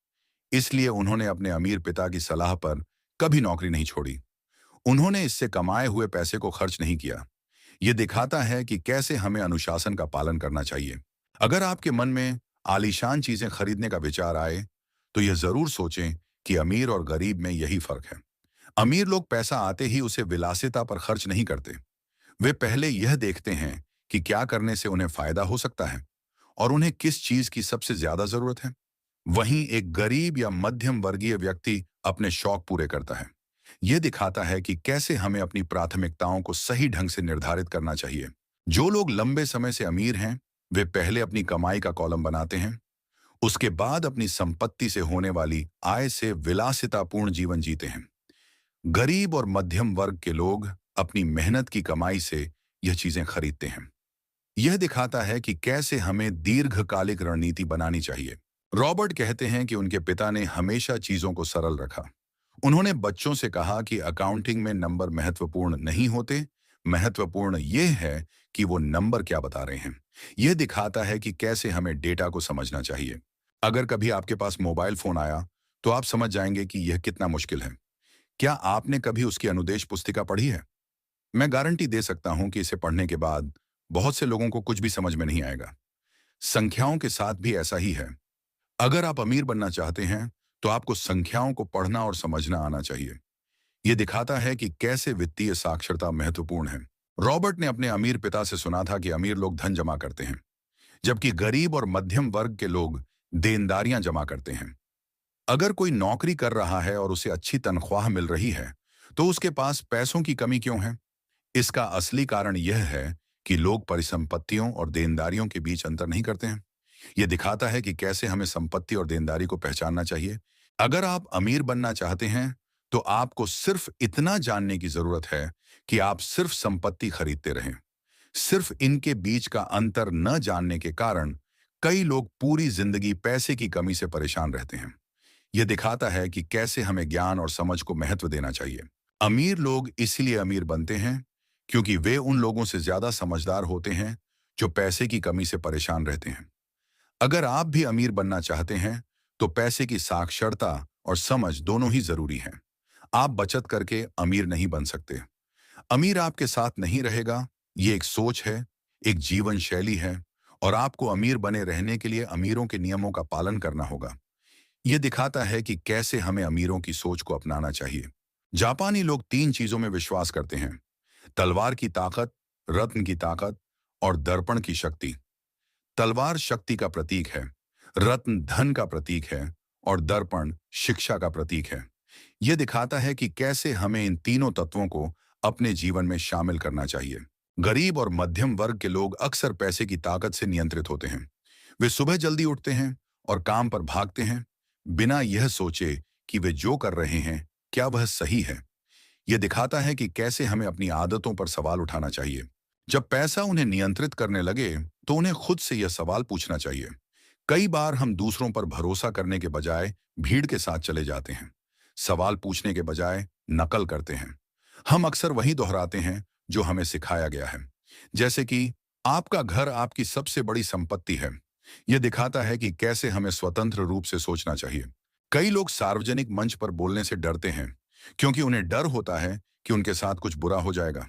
इसलिए उन्होंने अपने अमीर पिता की सलाह पर कभी नौकरी नहीं छोड़ी। उन्होंने इससे कमाए हुए पैसे को खर्च नहीं किया। यह दिखाता है कि कैसे हमें अनुशासन का पालन करना चाहिए। अगर आपके मन में आलीशान चीजें खरीदने का विचार आए तो यह जरूर सोचें कि अमीर और गरीब में यही फर्क है। अमीर लोग पैसा आते ही उसे विलासिता पर खर्च नहीं करते। वे पहले यह देखते हैं कि क्या करने से उन्हें फायदा हो सकता है और उन्हें किस चीज की सबसे ज्यादा जरूरत है। वहीं एक गरीब या मध्यम वर्गीय व्यक्ति अपने शौक पूरे करता है। यह दिखाता है कि कैसे हमें अपनी प्राथमिकताओं को सही ढंग से निर्धारित करना चाहिए। जो लोग लंबे समय से अमीर हैं, वे पहले अपनी कमाई का कॉलम बनाते हैं, उसके बाद अपनी संपत्ति से होने वाली आय से विलासितापूर्ण जीवन जीते हैं। गरीब और मध्यम वर्ग के लोग अपनी मेहनत की कमाई से यह चीजें खरीदते हैं। यह दिखाता है कि कैसे हमें दीर्घकालिक रणनीति बनानी चाहिए। रॉबर्ट कहते हैं कि उनके पिता ने हमेशा चीजों को सरल रखा। उन्होंने बच्चों से कहा कि अकाउंटिंग में नंबर महत्वपूर्ण नहीं होते, महत्वपूर्ण यह है कि वो नंबर क्या बता रहे हैं। यह दिखाता है कि कैसे हमें डेटा को समझना चाहिए। अगर कभी आपके पास मोबाइल फोन आया, तो आप समझ जाएंगे कि यह कितना मुश्किल है। क्या आपने कभी उसकी अनुदेश पुस्तिका पढ़ी है? मैं गारंटी दे सकता हूं कि इसे पढ़ने के बाद बहुत से लोगों को कुछ भी समझ में नहीं आएगा। संख्याओं के साथ भी ऐसा ही है। अगर आप अमीर बनना चाहते हैं, तो आपको संख्याओं को पढ़ना और समझना आना चाहिए। यह दिखाता है कि कैसे वित्तीय साक्षरता महत्वपूर्ण है। रॉबर्ट ने अपने अमीर पिता से सुना था कि अमीर लोग धन जमा करते हैं, जबकि गरीब और मध्यम वर्ग के लोग देनदारियां जमा करते हैं। अगर कोई नौकरी कर रहा है और उसे अच्छी तनख्वाह मिल रही है, तो उसके पास पैसों की कमी क्यों है? इसका असली कारण यह है कि लोग परिसंपत्तियों और देनदारियों के बीच अंतर नहीं करते हैं। यह दिखाता है कि कैसे हमें संपत्ति और देनदारी को पहचानना चाहिए। अगर आप अमीर बनना चाहते हैं, तो आपको सिर्फ इतना जानने की जरूरत है कि आप सिर्फ संपत्ति खरीदते रहें। सिर्फ इनके बीच का अंतर न जानने के कारण कई लोग पूरी जिंदगी पैसे की कमी से परेशान रहते हैं। यह दिखाता है कि कैसे हमें ज्ञान और समझ को महत्व देना चाहिए। अमीर लोग इसलिए अमीर बनते हैं क्योंकि वे उन लोगों से ज्यादा समझदार होते हैं जो पैसे की कमी से परेशान रहते हैं। अगर आप भी अमीर बनना चाहते हैं, तो पैसे की साक्षरता और समझ दोनों ही जरूरी हैं। आप बचत करके अमीर नहीं बन सकते। अमीर आपके साथ नहीं रहेगा। ये एक सोच है, एक जीवन शैली है, और आपको अमीर बने रहने के लिए अमीरों के नियमों का पालन करना होगा। यह दिखाता है कि कैसे हमें अमीरों की सोच को अपनाना चाहिए। जापानी लोग 3 चीजों में विश्वास करते हैं: तलवार की ताकत, रत्न की ताकत और दर्पण की शक्ति। तलवार शक्ति का प्रतीक है, रत्न धन का प्रतीक है और दर्पण शिक्षा का प्रतीक है। यह दिखाता है कि कैसे हमें इन तीनों तत्वों को अपने जीवन में शामिल करना चाहिए। गरीब और मध्यम वर्ग के लोग अक्सर पैसे की ताकत से नियंत्रित होते हैं। वे सुबह जल्दी उठते हैं और काम पर भागते हैं, बिना यह सोचे कि वे जो कर रहे हैं क्या वह सही है। यह दिखाता है कि कैसे हमें अपनी आदतों पर सवाल उठाना चाहिए। जब पैसा उन्हें नियंत्रित करने लगे, तो उन्हें खुद से यह सवाल पूछना चाहिए। कई बार हम दूसरों पर भरोसा करने के बजाय भीड़ के साथ चले जाते हैं। सवाल पूछने के बजाय नकल करते हैं। हम अक्सर वही दोहराते हैं जो हमें सिखाया गया है, जैसे कि आपका घर आपकी सबसे बड़ी संपत्ति है। यह दिखाता है कि कैसे हमें स्वतंत्र रूप से सोचना चाहिए। कई लोग सार्वजनिक मंच पर बोलने से डरते हैं, क्योंकि उन्हें डर होता है कि उनके साथ कुछ बुरा हो जाएगा।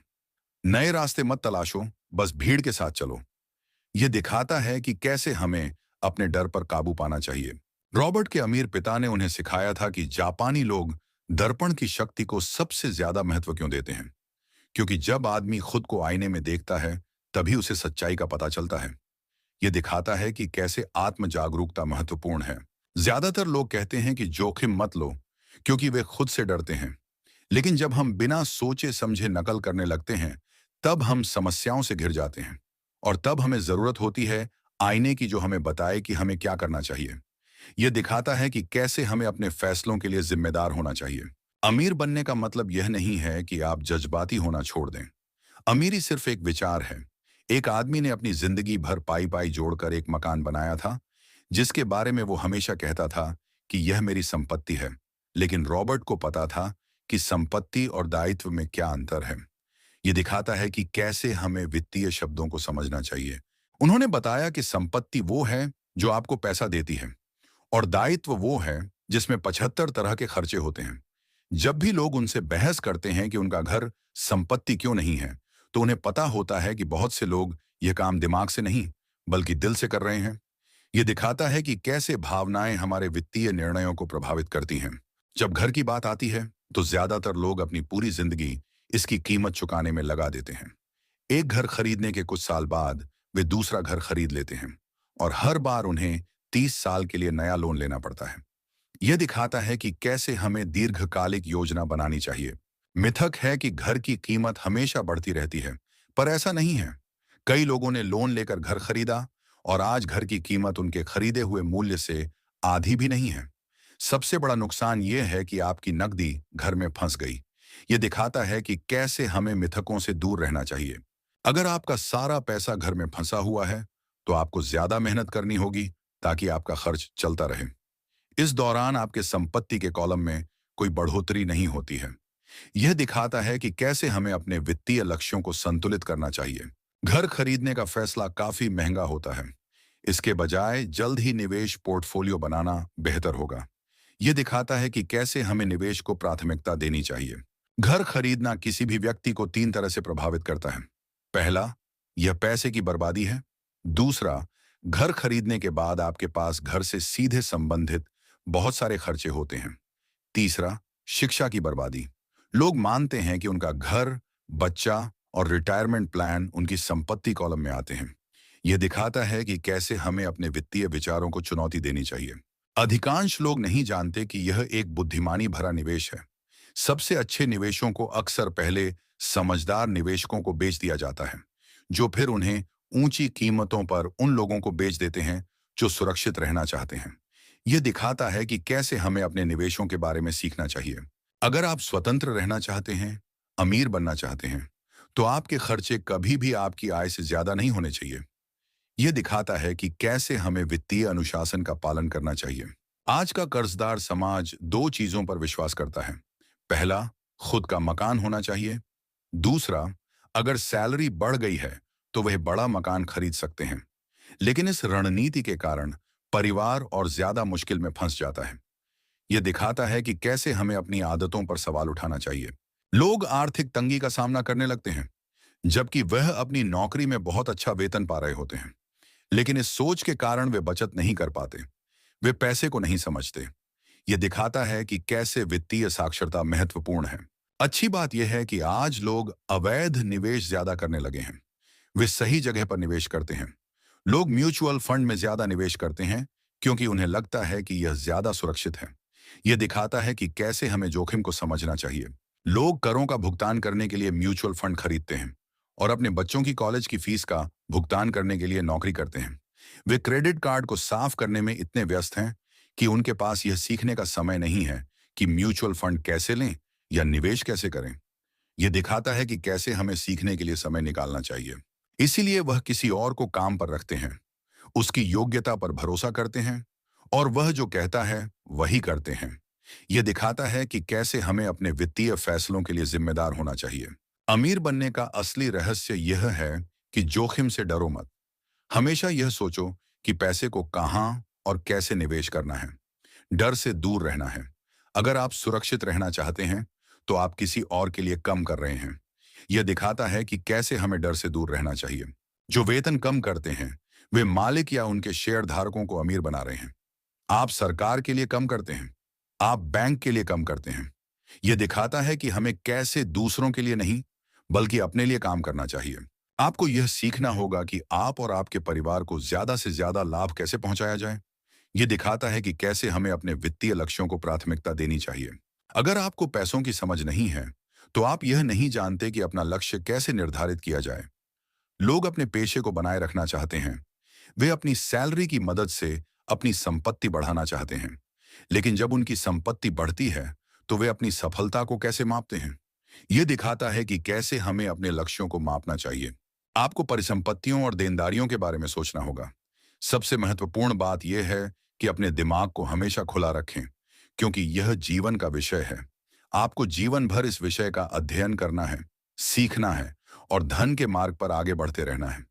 नए रास्ते मत तलाशो, बस भीड़ के साथ चलो। यह दिखाता है कि कैसे हमें अपने डर पर काबू पाना चाहिए। रॉबर्ट के अमीर पिता ने उन्हें सिखाया था कि जापानी लोग दर्पण की शक्ति को सबसे ज्यादा महत्व क्यों देते हैं, क्योंकि जब आदमी खुद को आईने में देखता है, तभी उसे सच्चाई का पता चलता है। यह दिखाता है कि कैसे आत्म जागरूकता महत्वपूर्ण है। ज्यादातर लोग कहते हैं कि जोखिम मत लो, क्योंकि वे खुद से डरते हैं। लेकिन जब हम बिना सोचे समझे नकल करने लगते हैं, तब हम समस्याओं से घिर जाते हैं, और तब हमें जरूरत होती है आईने की, जो हमें बताए कि हमें क्या करना चाहिए। यह दिखाता है कि कैसे हमें अपने फैसलों के लिए जिम्मेदार होना चाहिए। अमीर बनने का मतलब यह नहीं है कि आप जज्बाती होना छोड़ दें। अमीरी सिर्फ एक विचार है। एक आदमी ने अपनी जिंदगी भर पाई पाई जोड़कर एक मकान बनाया था, जिसके बारे में वो हमेशा कहता था कि यह मेरी संपत्ति है। लेकिन रॉबर्ट को पता था कि संपत्ति और दायित्व में क्या अंतर है। यह दिखाता है कि कैसे हमें वित्तीय शब्दों को समझना चाहिए। उन्होंने बताया कि संपत्ति वो है जो आपको पैसा देती है, और दायित्व वो है जिसमें 75 तरह के खर्चे होते हैं। जब भी लोग उनसे बहस करते हैं कि उनका घर संपत्ति क्यों नहीं है, तो उन्हें पता होता है कि बहुत से लोग यह काम दिमाग से नहीं, बल्कि दिल से कर रहे हैं। यह दिखाता है कि कैसे भावनाएं हमारे वित्तीय निर्णयों को प्रभावित करती हैं। जब घर की बात आती है, तो ज्यादातर लोग अपनी पूरी जिंदगी इसकी कीमत चुकाने में लगा देते हैं। एक घर खरीदने के कुछ साल बाद वे दूसरा घर खरीद लेते हैं और हर बार उन्हें 30 साल के लिए नया लोन लेना पड़ता है। यह दिखाता है कि कैसे हमें दीर्घकालिक योजना बनानी चाहिए। मिथक है कि घर की कीमत हमेशा बढ़ती रहती है, पर ऐसा नहीं है। कई लोगों ने लोन लेकर घर खरीदा और आज घर की कीमत उनके खरीदे हुए मूल्य से आधी भी नहीं है। सबसे बड़ा नुकसान यह है कि आपकी नकदी घर में फंस गई। यह दिखाता है कि कैसे हमें मिथकों से दूर रहना चाहिए। अगर आपका सारा पैसा घर में फंसा हुआ है, तो आपको ज्यादा मेहनत करनी होगी ताकि आपका खर्च चलता रहे। इस दौरान आपके संपत्ति के कॉलम में कोई बढ़ोतरी नहीं होती है। यह दिखाता है कि कैसे हमें अपने वित्तीय लक्ष्यों को संतुलित करना चाहिए। घर खरीदने का फैसला काफी महंगा होता है। इसके बजाय जल्द ही निवेश पोर्टफोलियो बनाना बेहतर होगा। यह दिखाता है कि कैसे हमें निवेश को प्राथमिकता देनी चाहिए। घर खरीदना किसी भी व्यक्ति को 3 तरह से प्रभावित करता है। पहला, यह पैसे की बर्बादी है। दूसरा, घर खरीदने के बाद आपके पास घर से सीधे संबंधित बहुत सारे खर्चे होते हैं। तीसरा, शिक्षा की बर्बादी। लोग मानते हैं कि उनका घर, बच्चा और रिटायरमेंट प्लान उनकी संपत्ति कॉलम में आते हैं। यह दिखाता है कि कैसे हमें अपने वित्तीय विचारों को चुनौती देनी चाहिए। अधिकांश लोग नहीं जानते कि यह एक बुद्धिमानी भरा निवेश है। सबसे अच्छे निवेशों को अक्सर पहले समझदार निवेशकों को बेच दिया जाता है, जो फिर उन्हें ऊंची कीमतों पर उन लोगों को बेच देते हैं जो सुरक्षित रहना चाहते हैं। यह दिखाता है कि कैसे हमें अपने निवेशों के बारे में सीखना चाहिए। अगर आप स्वतंत्र रहना चाहते हैं, अमीर बनना चाहते हैं, तो आपके खर्चे कभी भी आपकी आय से ज्यादा नहीं होने चाहिए। यह दिखाता है कि कैसे हमें वित्तीय अनुशासन का पालन करना चाहिए। आज का कर्जदार समाज 2 चीजों पर विश्वास करता है। पहला, खुद का मकान होना चाहिए। दूसरा, अगर सैलरी बढ़ गई है तो वह बड़ा मकान खरीद सकते हैं। लेकिन इस रणनीति के कारण परिवार और ज्यादा मुश्किल में फंस जाता है। यह दिखाता है कि कैसे हमें अपनी आदतों पर सवाल उठाना चाहिए। लोग आर्थिक तंगी का सामना करने लगते हैं, जबकि वह अपनी नौकरी में बहुत अच्छा वेतन पा रहे होते हैं। लेकिन इस सोच के कारण वे बचत नहीं कर पाते। वे पैसे को नहीं समझते। यह दिखाता है कि कैसे वित्तीय साक्षरता महत्वपूर्ण है। अच्छी बात यह है कि आज लोग अवैध निवेश ज्यादा करने लगे हैं। वे सही जगह पर निवेश करते हैं। लोग म्यूचुअल फंड में ज्यादा निवेश करते हैं क्योंकि उन्हें लगता है कि यह ज्यादा सुरक्षित है। यह दिखाता है कि कैसे हमें जोखिम को समझना चाहिए। लोग करों का भुगतान करने के लिए म्यूचुअल फंड खरीदते हैं और अपने बच्चों की कॉलेज की फीस का भुगतान करने के लिए नौकरी करते हैं। वे क्रेडिट कार्ड को साफ करने में इतने व्यस्त हैं कि उनके पास यह सीखने का समय नहीं है कि म्यूचुअल फंड कैसे लें या निवेश कैसे करें। यह दिखाता है कि कैसे हमें सीखने के लिए समय निकालना चाहिए। इसीलिए वह किसी और को काम पर रखते हैं, उसकी योग्यता पर भरोसा करते हैं और वह जो कहता है वही करते हैं। यह दिखाता है कि कैसे हमें अपने वित्तीय फैसलों के लिए जिम्मेदार होना चाहिए। अमीर बनने का असली रहस्य यह है कि जोखिम से डरो मत। हमेशा यह सोचो कि पैसे को कहां और कैसे निवेश करना है। डर से दूर रहना है। अगर आप सुरक्षित रहना चाहते हैं, तो आप किसी और के लिए कम कर रहे हैं। यह दिखाता है कि कैसे हमें डर से दूर रहना चाहिए। जो वेतन कम करते हैं, वे मालिक या उनके शेयर धारकों को अमीर बना रहे हैं। आप सरकार के लिए कम करते हैं, आप बैंक के लिए कम करते हैं। यह दिखाता है कि हमें कैसे दूसरों के लिए नहीं, बल्कि अपने लिए काम करना चाहिए। आपको यह सीखना होगा कि आप और आपके परिवार को ज्यादा से ज्यादा लाभ कैसे पहुंचाया जाए। यह दिखाता है कि कैसे हमें अपने वित्तीय लक्ष्यों को प्राथमिकता देनी चाहिए। अगर आपको पैसों की समझ नहीं है, तो आप यह नहीं जानते कि अपना लक्ष्य कैसे निर्धारित किया जाए। लोग अपने पेशे को बनाए रखना चाहते हैं। वे अपनी सैलरी की मदद से अपनी संपत्ति बढ़ाना चाहते हैं। लेकिन जब उनकी संपत्ति बढ़ती है, तो वे अपनी सफलता को कैसे मापते हैं। यह दिखाता है कि कैसे हमें अपने लक्ष्यों को मापना चाहिए। आपको परिसंपत्तियों और देनदारियों के बारे में सोचना होगा। सबसे महत्वपूर्ण बात यह है कि अपने दिमाग को हमेशा खुला रखें, क्योंकि यह जीवन का विषय है। आपको जीवन भर इस विषय का अध्ययन करना है, सीखना है और धन के मार्ग पर आगे बढ़ते रहना है।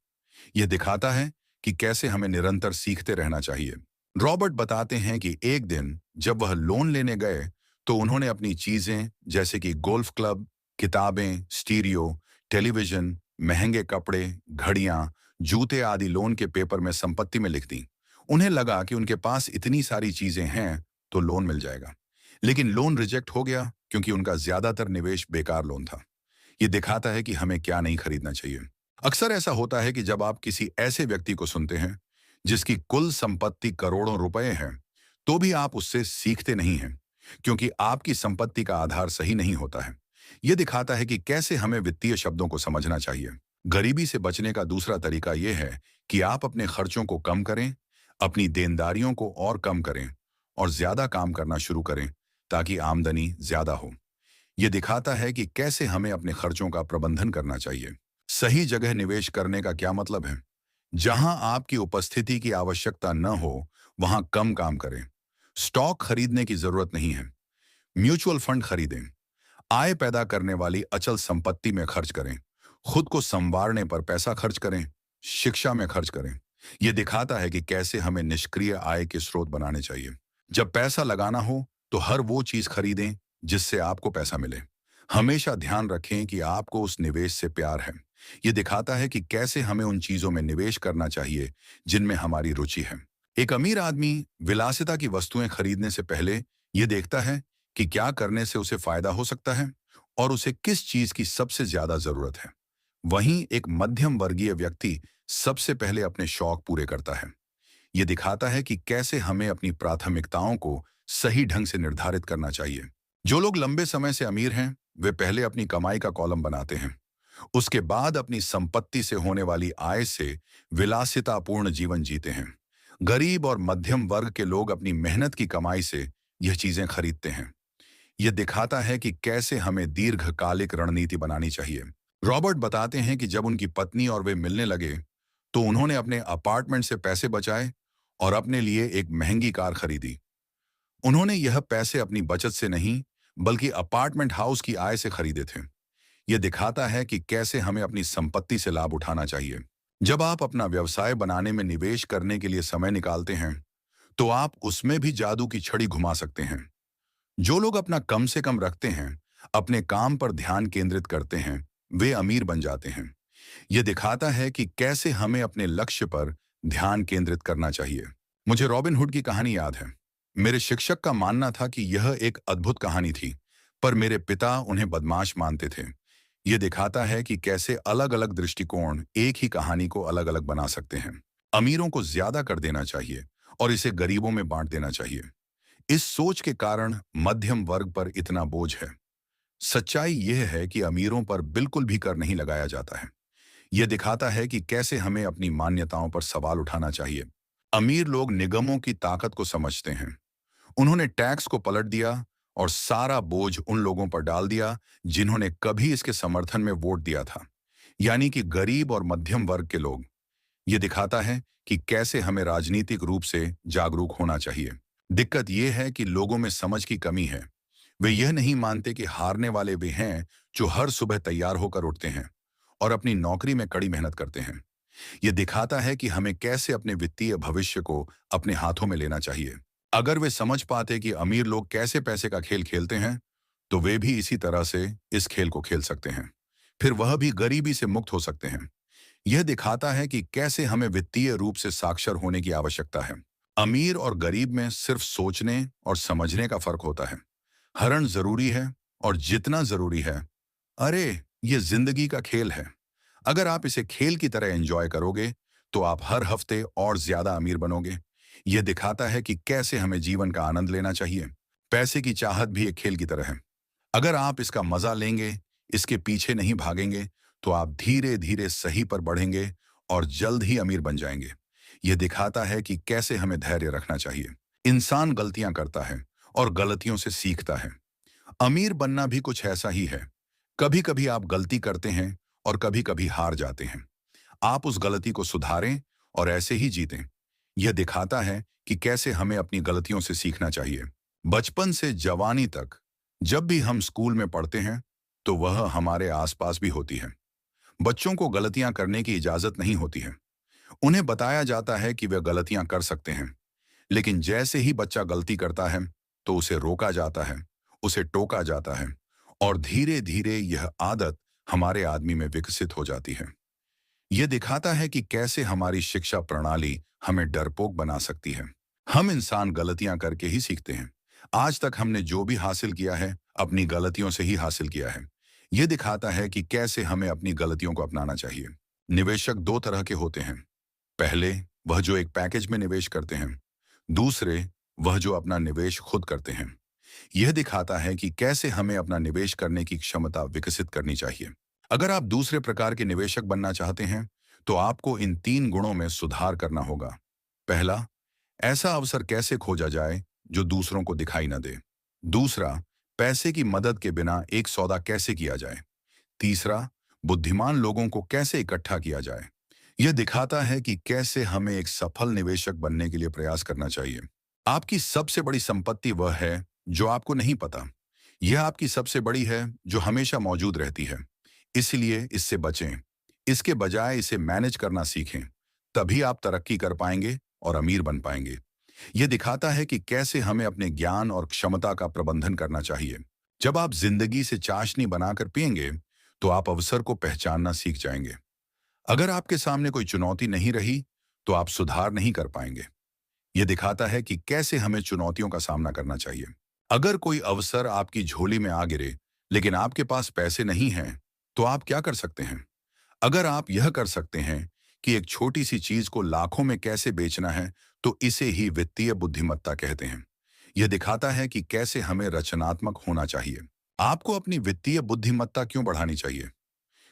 यह दिखाता है कि कैसे हमें निरंतर सीखते रहना चाहिए। रॉबर्ट बताते हैं कि एक दिन जब वह लोन लेने गए, तो उन्होंने अपनी चीजें जैसे कि गोल्फ क्लब, किताबें, स्टीरियो, टेलीविजन, महंगे कपड़े, घड़ियां, जूते आदि लोन के पेपर में संपत्ति में लिख दी। उन्हें लगा कि उनके पास इतनी सारी चीजें हैं तो लोन मिल जाएगा। लेकिन लोन रिजेक्ट हो गया क्योंकि उनका ज्यादातर निवेश बेकार लोन था। ये दिखाता है कि हमें क्या नहीं खरीदना चाहिए। अक्सर ऐसा होता है कि जब आप किसी ऐसे व्यक्ति को सुनते हैं जिसकी कुल संपत्ति करोड़ों रुपए है, तो भी आप उससे सीखते नहीं हैं, क्योंकि आपकी संपत्ति का आधार सही नहीं होता है। यह दिखाता है कि कैसे हमें वित्तीय शब्दों को समझना चाहिए। गरीबी से बचने का दूसरा तरीका यह है कि आप अपने खर्चों को कम करें, अपनी देनदारियों को और कम करें और ज्यादा काम करना शुरू करें ताकि आमदनी ज्यादा हो। यह दिखाता है कि कैसे हमें अपने खर्चों का प्रबंधन करना चाहिए। सही जगह निवेश करने का क्या मतलब है? जहां आपकी उपस्थिति की आवश्यकता न हो, वहां कम काम करें। स्टॉक खरीदने की जरूरत नहीं है। म्यूचुअल फंड खरीदें। आय पैदा करने वाली अचल संपत्ति में खर्च करें। खुद को संवारने पर पैसा खर्च करें। शिक्षा में खर्च करें। यह दिखाता है कि कैसे हमें निष्क्रिय आय के स्रोत बनाने चाहिए। जब पैसा लगाना हो तो हर वो चीज खरीदें जिससे आपको पैसा मिले। हमेशा ध्यान रखें कि आपको उस निवेश से प्यार है। यह दिखाता है कि कैसे हमें उन चीजों में निवेश करना चाहिए जिनमें हमारी रुचि है। एक अमीर आदमी विलासिता की वस्तुएं खरीदने से पहले यह देखता है कि क्या करने से उसे फायदा हो सकता है और उसे किस चीज की सबसे ज्यादा जरूरत है। वहीं एक मध्यम वर्गीय व्यक्ति सबसे पहले अपने शौक पूरे करता है। यह दिखाता है कि कैसे हमें अपनी प्राथमिकताओं को सही ढंग से निर्धारित करना चाहिए। जो लोग लंबे समय से अमीर हैं, वे पहले अपनी कमाई का कॉलम बनाते हैं। उसके बाद अपनी संपत्ति से होने वाली आय से विलासितापूर्ण जीवन जीते हैं। गरीब और मध्यम वर्ग के लोग अपनी मेहनत की कमाई से यह चीजें खरीदते हैं। यह दिखाता है कि कैसे हमें दीर्घकालिक रणनीति बनानी चाहिए। रॉबर्ट बताते हैं कि जब उनकी पत्नी और वे मिलने लगे, तो उन्होंने अपने अपार्टमेंट से पैसे बचाए और अपने लिए एक महंगी कार खरीदी। उन्होंने यह पैसे अपनी बचत से नहीं, बल्कि अपार्टमेंट हाउस की आय से खरीदे थे। यह दिखाता है कि कैसे हमें अपनी संपत्ति से लाभ उठाना चाहिए। जब आप अपना व्यवसाय बनाने में निवेश करने के लिए समय निकालते हैं, तो आप उसमें भी जादू की छड़ी घुमा सकते हैं। जो लोग अपना कम से कम रखते हैं, अपने काम पर ध्यान केंद्रित करते हैं, वे अमीर बन जाते हैं। यह दिखाता है कि कैसे हमें अपने लक्ष्य पर ध्यान केंद्रित करना चाहिए। मुझे रॉबिन हुड की कहानी याद है। मेरे शिक्षक का मानना था कि यह एक अद्भुत कहानी थी, पर मेरे पिता उन्हें बदमाश मानते थे। यह दिखाता है कि कैसे अलग अलग दृष्टिकोण एक ही कहानी को अलग अलग बना सकते हैं। अमीरों को ज्यादा कर देना चाहिए और इसे गरीबों में बांट देना चाहिए। इस सोच के कारण मध्यम वर्ग पर इतना बोझ है। सच्चाई यह है कि अमीरों पर बिल्कुल भी कर नहीं लगाया जाता है। यह दिखाता है कि कैसे हमें अपनी मान्यताओं पर सवाल उठाना चाहिए। अमीर लोग निगमों की ताकत को समझते हैं। उन्होंने टैक्स को पलट दिया और सारा बोझ उन लोगों पर डाल दिया जिन्होंने कभी इसके समर्थन में वोट दिया था, यानी कि गरीब और मध्यम वर्ग के लोग। यह दिखाता है कि कैसे हमें राजनीतिक रूप से जागरूक होना चाहिए। दिक्कत यह है कि लोगों में समझ की कमी है। वे यह नहीं मानते कि हारने वाले वे हैं जो हर सुबह तैयार होकर उठते हैं और अपनी नौकरी में कड़ी मेहनत करते हैं। यह दिखाता है कि हमें कैसे अपने वित्तीय भविष्य को अपने हाथों में लेना चाहिए। अगर वे समझ पाते कि अमीर लोग कैसे पैसे का खेल खेलते हैं, तो वे भी इसी तरह से इस खेल को खेल सकते हैं। फिर वह भी गरीबी से मुक्त हो सकते हैं। यह दिखाता है कि कैसे हमें वित्तीय रूप से साक्षर होने की आवश्यकता है। अमीर और गरीब में सिर्फ सोचने और समझने का फर्क होता है। हरण जरूरी है और जितना जरूरी है, अरे, ये जिंदगी का खेल है। अगर आप इसे खेल की तरह एंजॉय करोगे, तो आप हर हफ्ते और ज्यादा अमीर बनोगे। यह दिखाता है कि कैसे हमें जीवन का आनंद लेना चाहिए। पैसे की चाहत भी एक खेल की तरह है। अगर आप इसका मजा लेंगे, इसके पीछे नहीं भागेंगे, तो आप धीरे धीरे सही पर बढ़ेंगे और जल्द ही अमीर बन जाएंगे। यह दिखाता है कि कैसे हमें धैर्य रखना चाहिए। इंसान गलतियां करता है और गलतियों से सीखता है। अमीर बनना भी कुछ ऐसा ही है। कभी कभी आप गलती करते हैं और कभी कभी हार जाते हैं। आप उस गलती को सुधारें और ऐसे ही जीतें। यह दिखाता है कि कैसे हमें अपनी गलतियों से सीखना चाहिए। बचपन से जवानी तक जब भी हम स्कूल में पढ़ते हैं, तो वह हमारे आसपास भी होती है। बच्चों को गलतियां करने की इजाजत नहीं होती है। उन्हें बताया जाता है कि वे गलतियां कर सकते हैं, लेकिन जैसे ही बच्चा गलती करता है, तो उसे रोका जाता है, उसे टोका जाता है और धीरे धीरे यह आदत हमारे आदमी में विकसित हो जाती है। यह दिखाता है कि कैसे हमारी शिक्षा प्रणाली हमें डरपोक बना सकती है। हम इंसान गलतियां करके ही सीखते हैं। आज तक हमने जो भी हासिल किया है, अपनी गलतियों से ही हासिल किया है। यह दिखाता है कि कैसे हमें अपनी गलतियों को अपनाना चाहिए। निवेशक दो तरह के होते हैं। पहले, वह जो एक पैकेज में निवेश करते हैं। दूसरे, वह जो अपना निवेश खुद करते हैं। यह दिखाता है कि कैसे हमें अपना निवेश करने की क्षमता विकसित करनी चाहिए। अगर आप दूसरे प्रकार के निवेशक बनना चाहते हैं, तो आपको इन 3 गुणों में सुधार करना होगा। पहला, ऐसा अवसर कैसे खोजा जाए जो दूसरों को दिखाई न दे। दूसरा, पैसे की मदद के बिना एक सौदा कैसे किया जाए। तीसरा, बुद्धिमान लोगों को कैसे इकट्ठा किया जाए। यह दिखाता है कि कैसे हमें एक सफल निवेशक बनने के लिए प्रयास करना चाहिए। आपकी सबसे बड़ी संपत्ति वह है जो आपको नहीं पता। यह आपकी सबसे बड़ी है जो हमेशा मौजूद रहती है। इसलिए इससे बचें। इसके बजाय इसे मैनेज करना सीखें। तभी आप तरक्की कर पाएंगे और अमीर बन पाएंगे। यह दिखाता है कि कैसे हमें अपने ज्ञान और क्षमता का प्रबंधन करना चाहिए। जब आप जिंदगी से चाशनी बनाकर पिएंगे, तो आप अवसर को पहचानना सीख जाएंगे। अगर आपके सामने कोई चुनौती नहीं रही, तो आप सुधार नहीं कर पाएंगे। यह दिखाता है कि कैसे हमें चुनौतियों का सामना करना चाहिए। अगर कोई अवसर आपकी झोली में आ गिरे, लेकिन आपके पास पैसे नहीं हैं, तो आप क्या कर सकते हैं? अगर आप यह कर सकते हैं कि एक छोटी सी चीज को लाखों में कैसे बेचना है, तो इसे ही वित्तीय बुद्धिमत्ता कहते हैं। यह दिखाता है कि कैसे हमें रचनात्मक होना चाहिए। आपको अपनी वित्तीय बुद्धिमत्ता क्यों बढ़ानी चाहिए?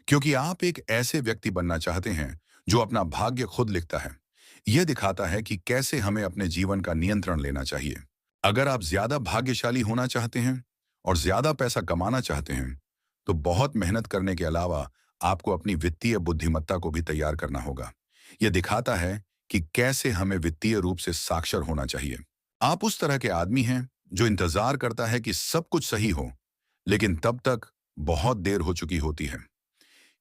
क्योंकि आप एक ऐसे व्यक्ति बनना चाहते हैं जो अपना भाग्य खुद लिखता है। यह दिखाता है कि कैसे हमें अपने जीवन का नियंत्रण लेना चाहिए। अगर आप ज्यादा भाग्यशाली होना चाहते हैं और ज्यादा पैसा कमाना चाहते हैं, तो बहुत मेहनत करने के अलावा आपको अपनी वित्तीय बुद्धिमत्ता को भी तैयार करना होगा। यह दिखाता है कि कैसे हमें वित्तीय रूप से साक्षर होना चाहिए। आप उस तरह के आदमी हैं जो इंतजार करता है कि सब कुछ सही हो, लेकिन तब तक बहुत देर हो चुकी होती है।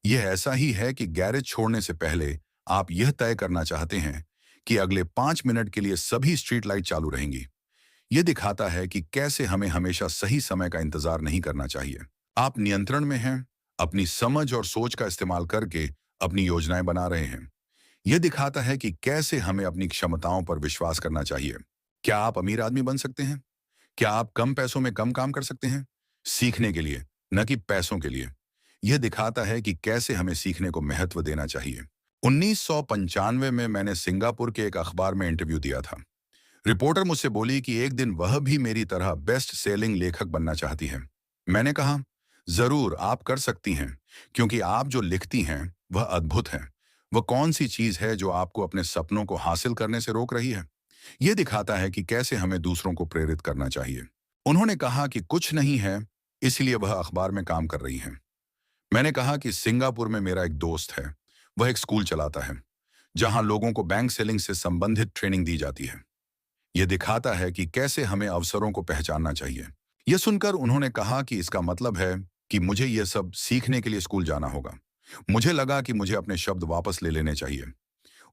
यह ऐसा ही है कि गैरेज छोड़ने से पहले आप यह तय करना चाहते हैं कि अगले 5 मिनट के लिए सभी स्ट्रीट लाइट चालू रहेंगी। यह दिखाता है कि कैसे हमें हमेशा सही समय का इंतजार नहीं करना चाहिए। आप नियंत्रण में हैं, अपनी समझ और सोच का इस्तेमाल करके अपनी योजनाएं बना रहे हैं। यह दिखाता है कि कैसे हमें अपनी क्षमताओं पर विश्वास करना चाहिए। क्या आप अमीर आदमी बन सकते हैं? क्या आप कम पैसों में कम काम कर सकते हैं? सीखने के लिए, न कि पैसों के लिए। यह दिखाता है कि कैसे हमें सीखने को महत्व देना चाहिए। 1995 में मैंने सिंगापुर के एक अखबार में इंटरव्यू दिया था। रिपोर्टर मुझसे बोली कि एक दिन वह भी मेरी तरह बेस्ट सेलिंग लेखक बनना चाहती है। मैंने कहा, जरूर आप कर सकती हैं, क्योंकि आप जो लिखती हैं वह अद्भुत है। वह कौन सी चीज है जो आपको अपने सपनों को हासिल करने से रोक रही है? यह दिखाता है कि कैसे हमें दूसरों को प्रेरित करना चाहिए। उन्होंने कहा कि कुछ नहीं है, इसलिए वह अखबार में काम कर रही हैं। मैंने कहा कि सिंगापुर में मेरा एक दोस्त है। वह एक स्कूल चलाता है, जहां लोगों को बैंक सेलिंग से संबंधित ट्रेनिंग दी जाती है। यह दिखाता है कि कैसे हमें अवसरों को पहचानना चाहिए। यह सुनकर उन्होंने कहा कि इसका मतलब है कि मुझे यह सब सीखने के लिए स्कूल जाना होगा। मुझे लगा कि मुझे अपने शब्द वापस ले लेने चाहिए।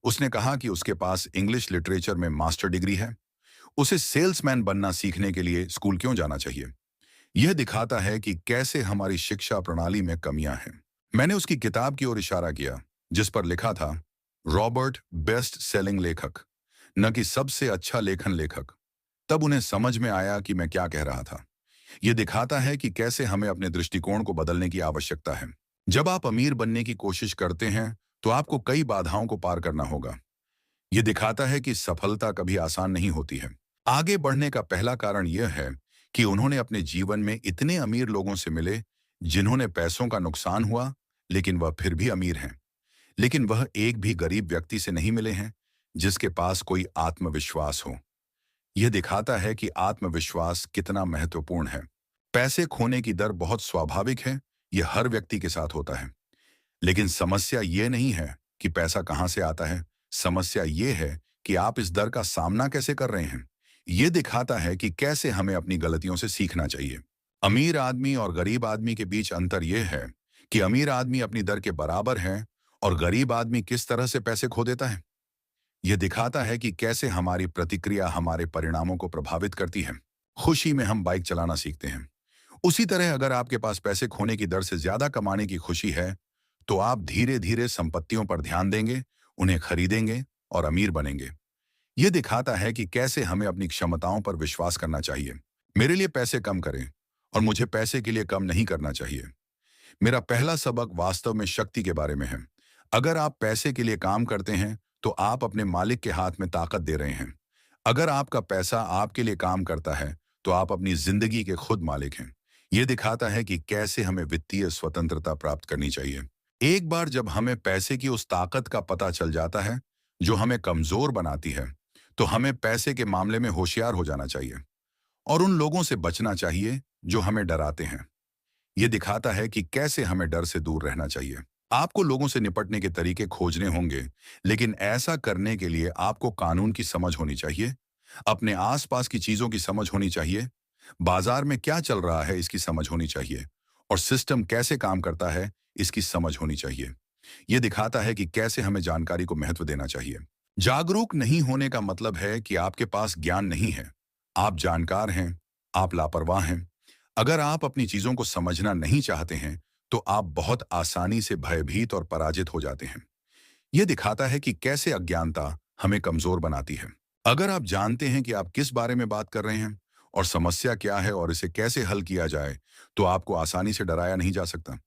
उसने कहा कि उसके पास इंग्लिश लिटरेचर में मास्टर डिग्री है। उसे सेल्समैन बनना सीखने के लिए स्कूल क्यों जाना चाहिए? यह दिखाता है कि कैसे हमारी शिक्षा प्रणाली में कमियां हैं। मैंने उसकी किताब की ओर इशारा किया, जिस पर लिखा था, रॉबर्ट बेस्ट सेलिंग लेखक, न कि सबसे अच्छा लेखन लेखक। तब उन्हें समझ में आया कि मैं क्या कह रहा था। यह दिखाता है कि कैसे हमें अपने दृष्टिकोण को बदलने की आवश्यकता है। जब आप अमीर बनने की कोशिश करते हैं, तो आपको कई बाधाओं को पार करना होगा। यह दिखाता है कि सफलता कभी आसान नहीं होती है। आगे बढ़ने का पहला कारण यह है कि उन्होंने अपने जीवन में इतने अमीर लोगों से मिले, जिन्होंने पैसों का नुकसान हुआ, लेकिन वह फिर भी अमीर हैं। लेकिन वह एक भी गरीब व्यक्ति से नहीं मिले हैं जिसके पास कोई आत्मविश्वास हो। यह दिखाता है कि आत्मविश्वास कितना महत्वपूर्ण है। पैसे खोने की दर बहुत स्वाभाविक है, यह हर व्यक्ति के साथ होता है। लेकिन समस्या यह नहीं है कि पैसा कहां से आता है। समस्या यह है कि आप इस दर का सामना कैसे कर रहे हैं। यह दिखाता है कि कैसे हमें अपनी गलतियों से सीखना चाहिए। अमीर आदमी और गरीब आदमी के बीच अंतर यह है कि अमीर आदमी अपनी दर के बराबर है और गरीब आदमी किस तरह से पैसे खो देता है। यह दिखाता है कि कैसे हमारी प्रतिक्रिया हमारे परिणामों को प्रभावित करती है। खुशी में हम बाइक चलाना सीखते हैं। उसी तरह अगर आपके पास पैसे खोने की दर से ज्यादा कमाने की खुशी है, तो आप धीरे धीरे संपत्तियों पर ध्यान देंगे, उन्हें खरीदेंगे और अमीर बनेंगे। यह दिखाता है कि कैसे हमें अपनी क्षमताओं पर विश्वास करना चाहिए। मेरे लिए पैसे कम करें और मुझे पैसे के लिए कम नहीं करना चाहिए। मेरा पहला सबक वास्तव में शक्ति के बारे में है। अगर आप पैसे के लिए काम करते हैं, तो आप अपने मालिक के हाथ में ताकत दे रहे हैं। अगर आपका पैसा आपके लिए काम करता है, तो आप अपनी जिंदगी के खुद मालिक हैं। यह दिखाता है कि कैसे हमें वित्तीय स्वतंत्रता प्राप्त करनी चाहिए। एक बार जब हमें पैसे की उस ताकत का पता चल जाता है, जो हमें कमजोर बनाती है, तो हमें पैसे के मामले में होशियार हो जाना चाहिए और उन लोगों से बचना चाहिए जो हमें डराते हैं। ये दिखाता है कि कैसे हमें डर से दूर रहना चाहिए। आपको लोगों से निपटने के तरीके खोजने होंगे, लेकिन ऐसा करने के लिए आपको कानून की समझ होनी चाहिए, अपने आसपास की चीजों की समझ होनी चाहिए, बाजार में क्या चल रहा है इसकी समझ होनी चाहिए, और सिस्टम कैसे काम करता है इसकी समझ होनी चाहिए। यह दिखाता है कि कैसे हमें जानकारी को महत्व देना चाहिए। जागरूक नहीं होने का मतलब है कि आपके पास ज्ञान नहीं है। आप जानकार हैं, आप लापरवाह हैं। अगर आप अपनी चीजों को समझना नहीं चाहते हैं, तो आप बहुत आसानी से भयभीत और पराजित हो जाते हैं। यह दिखाता है कि कैसे अज्ञानता हमें कमजोर बनाती है। अगर आप जानते हैं कि आप किस बारे में बात कर रहे हैं और समस्या क्या है और इसे कैसे हल किया जाए, तो आपको आसानी से डराया नहीं जा सकता।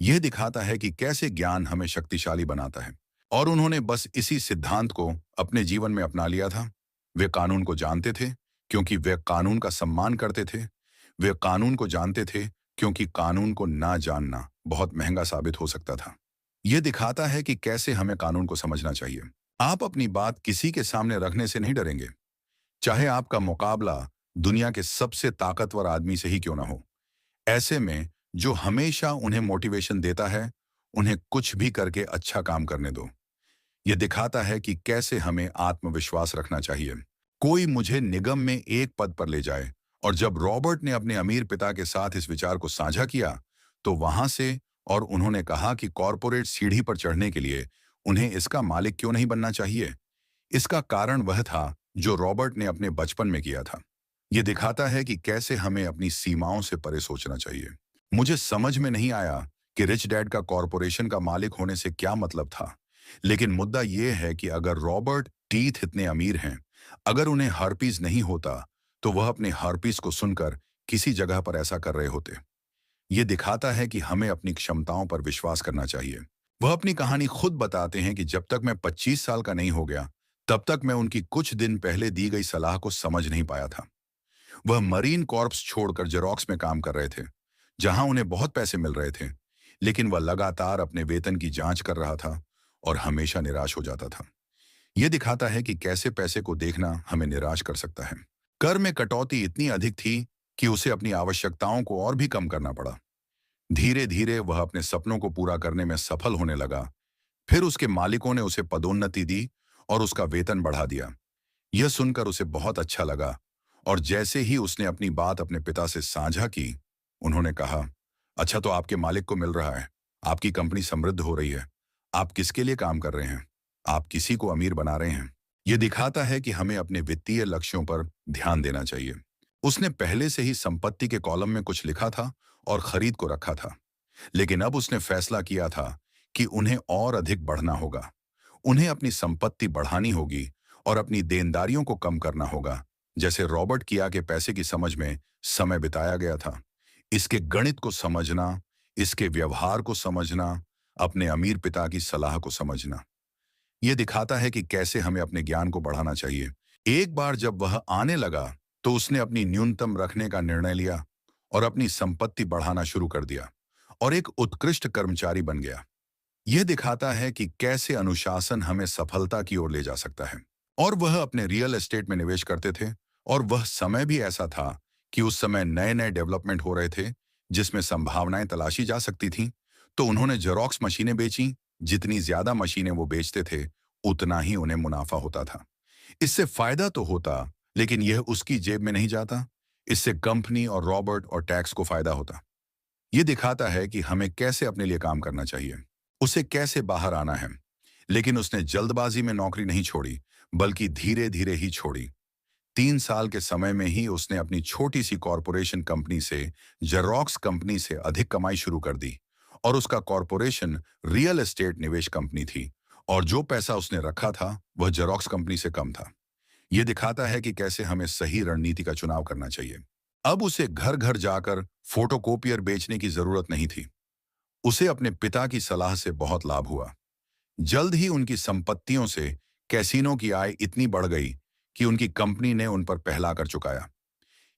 यह दिखाता है कि कैसे ज्ञान हमें शक्तिशाली बनाता है। और उन्होंने बस इसी सिद्धांत को अपने जीवन में अपना लिया था। वे कानून को जानते थे क्योंकि वे कानून का सम्मान करते थे। वे कानून को जानते थे क्योंकि कानून को ना जानना बहुत महंगा साबित हो सकता था। यह दिखाता है कि कैसे हमें कानून को समझना चाहिए। आप अपनी बात किसी के सामने रखने से नहीं डरेंगे, चाहे आपका मुकाबला दुनिया के सबसे ताकतवर आदमी से ही क्यों ना हो। ऐसे में जो हमेशा उन्हें मोटिवेशन देता है, उन्हें कुछ भी करके अच्छा काम करने दो। यह दिखाता है कि कैसे हमें आत्मविश्वास रखना चाहिए। कोई मुझे निगम में एक पद पर ले जाए, और जब रॉबर्ट ने अपने अमीर पिता के साथ इस विचार को साझा किया, तो वहां से और उन्होंने कहा कि कॉरपोरेट सीढ़ी पर चढ़ने के लिए उन्हें इसका मालिक क्यों नहीं बनना चाहिए। इसका कारण वह था जो रॉबर्ट ने अपने बचपन में किया था। यह दिखाता है कि कैसे हमें अपनी सीमाओं से परे सोचना चाहिए। मुझे समझ में नहीं आया कि रिच डैड का कॉरपोरेशन का मालिक होने से क्या मतलब था, लेकिन मुद्दा यह है कि अगर रॉबर्ट टीथ इतने अमीर हैं, अगर उन्हें हर्पीज नहीं होता, तो वह अपने हर्पीज को सुनकर किसी जगह पर ऐसा कर रहे होते। यह दिखाता है कि हमें अपनी क्षमताओं पर विश्वास करना चाहिए। वह अपनी कहानी खुद बताते हैं कि जब तक मैं 25 साल का नहीं हो गया, तब तक मैं उनकी कुछ दिन पहले दी गई सलाह को समझ नहीं पाया था। वह मरीन कॉर्प्स छोड़कर जेरोक्स में काम कर रहे थे, जहां उन्हें बहुत पैसे मिल रहे थे, लेकिन वह लगातार अपने वेतन की जांच कर रहा था और हमेशा निराश हो जाता था। यह दिखाता है कि कैसे पैसे को देखना हमें निराश कर सकता है। कर में कटौती इतनी अधिक थी कि उसे अपनी आवश्यकताओं को और भी कम करना पड़ा। धीरे धीरे वह अपने सपनों को पूरा करने में सफल होने लगा। फिर उसके मालिकों ने उसे पदोन्नति दी और उसका वेतन बढ़ा दिया। यह सुनकर उसे बहुत अच्छा लगा, और जैसे ही उसने अपनी बात अपने पिता से साझा की, उन्होंने कहा, अच्छा, तो आपके मालिक को मिल रहा है, आपकी कंपनी समृद्ध हो रही है, आप किसके लिए काम कर रहे हैं? आप किसी को अमीर बना रहे हैं। यह दिखाता है कि हमें अपने वित्तीय लक्ष्यों पर ध्यान देना चाहिए। उसने पहले से ही संपत्ति के कॉलम में कुछ लिखा था और खरीद को रखा था, लेकिन अब उसने फैसला किया था कि उन्हें और अधिक बढ़ना होगा। उन्हें अपनी संपत्ति बढ़ानी होगी और अपनी देनदारियों को कम करना होगा, जैसे रॉबर्ट किया के पैसे की समझ में समय बिताया गया था। इसके गणित को समझना, इसके व्यवहार को समझना, अपने अमीर पिता की सलाह को समझना। यह दिखाता है कि कैसे हमें अपने ज्ञान को बढ़ाना चाहिए। एक बार जब वह आने लगा, तो उसने अपनी न्यूनतम रखने का निर्णय लिया और अपनी संपत्ति बढ़ाना शुरू कर दिया और एक उत्कृष्ट कर्मचारी बन गया। यह दिखाता है कि कैसे अनुशासन हमें सफलता की ओर ले जा सकता है। और वह अपने रियल एस्टेट में निवेश करते थे, और वह समय भी ऐसा था कि उस समय नए नए डेवलपमेंट हो रहे थे जिसमें संभावनाएं तलाशी जा सकती थीं। तो उन्होंने जेरोक्स मशीनें बेची। जितनी ज्यादा मशीनें वो बेचते थे, उतना ही उन्हें मुनाफा होता था। इससे फायदा तो होता, लेकिन यह उसकी जेब में नहीं जाता। इससे कंपनी और रॉबर्ट और टैक्स को फायदा होता। यह दिखाता है कि हमें कैसे अपने लिए काम करना चाहिए, उसे कैसे बाहर आना है। लेकिन उसने जल्दबाजी में नौकरी नहीं छोड़ी, बल्कि धीरे धीरे ही छोड़ी। 3 साल के समय में ही उसने अपनी छोटी सी कॉरपोरेशन कंपनी से जेरोक्स कंपनी से अधिक कमाई शुरू कर दी, और उसका कॉरपोरेशन रियल एस्टेट निवेश कंपनी थी, और जो पैसा उसने रखा था वह जेरोक्स कंपनी से कम था। यह दिखाता है कि कैसे हमें सही रणनीति का चुनाव करना चाहिए। अब उसे घर घर जाकर फोटोकॉपियर बेचने की जरूरत नहीं थी। उसे अपने पिता की सलाह से बहुत लाभ हुआ। जल्द ही उनकी संपत्तियों से कैसीनो की आय इतनी बढ़ गई कि उनकी कंपनी ने उन पर पहला कर चुकाया।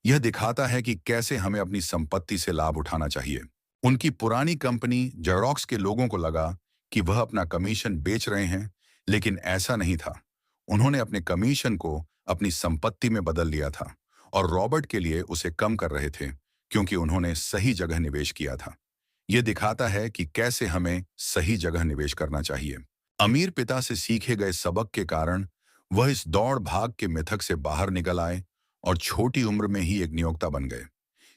यह दिखाता है कि कैसे हमें अपनी संपत्ति से लाभ उठाना चाहिए। उनकी पुरानी कंपनी जेरोक्स के लोगों को लगा कि वह अपना कमीशन बेच रहे हैं, लेकिन ऐसा नहीं था। उन्होंने अपने कमीशन को अपनी संपत्ति में बदल लिया था और रॉबर्ट के लिए उसे कम कर रहे थे, क्योंकि उन्होंने सही जगह निवेश किया था। यह दिखाता है कि कैसे हमें सही जगह निवेश करना चाहिए। अमीर पिता से सीखे गए सबक के कारण वह इस दौड़ भाग के मिथक से बाहर निकल आए और छोटी उम्र में ही एक नियोक्ता बन गए।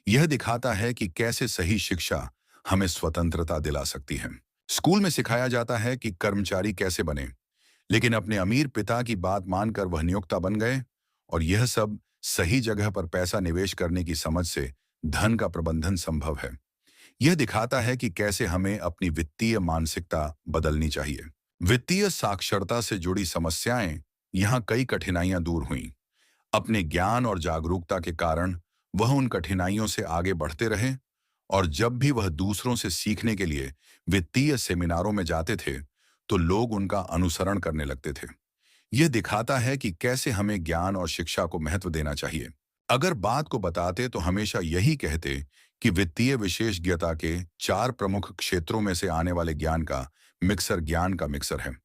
यह दिखाता है कि कैसे सही शिक्षा हमें स्वतंत्रता दिला सकती है। स्कूल में सिखाया जाता है कि कर्मचारी कैसे बने, लेकिन अपने अमीर पिता की बात मानकर वह नियोक्ता बन गए, और यह सब सही जगह पर पैसा निवेश करने की समझ से धन का प्रबंधन संभव है। यह दिखाता है कि कैसे हमें अपनी वित्तीय मानसिकता बदलनी चाहिए। वित्तीय साक्षरता से जुड़ी समस्याएं, यहाँ कई कठिनाइयां दूर हुईं। अपने ज्ञान और जागरूकता के कारण वह उन कठिनाइयों से आगे बढ़ते रहे, और जब भी वह दूसरों से सीखने के लिए वित्तीय सेमिनारों में जाते थे, तो लोग उनका अनुसरण करने लगते थे। यह दिखाता है कि कैसे हमें ज्ञान और शिक्षा को महत्व देना चाहिए। अगर बात को बताते तो हमेशा यही कहते कि वित्तीय विशेषज्ञता के 4 प्रमुख क्षेत्रों में से आने वाले ज्ञान का मिक्सर है।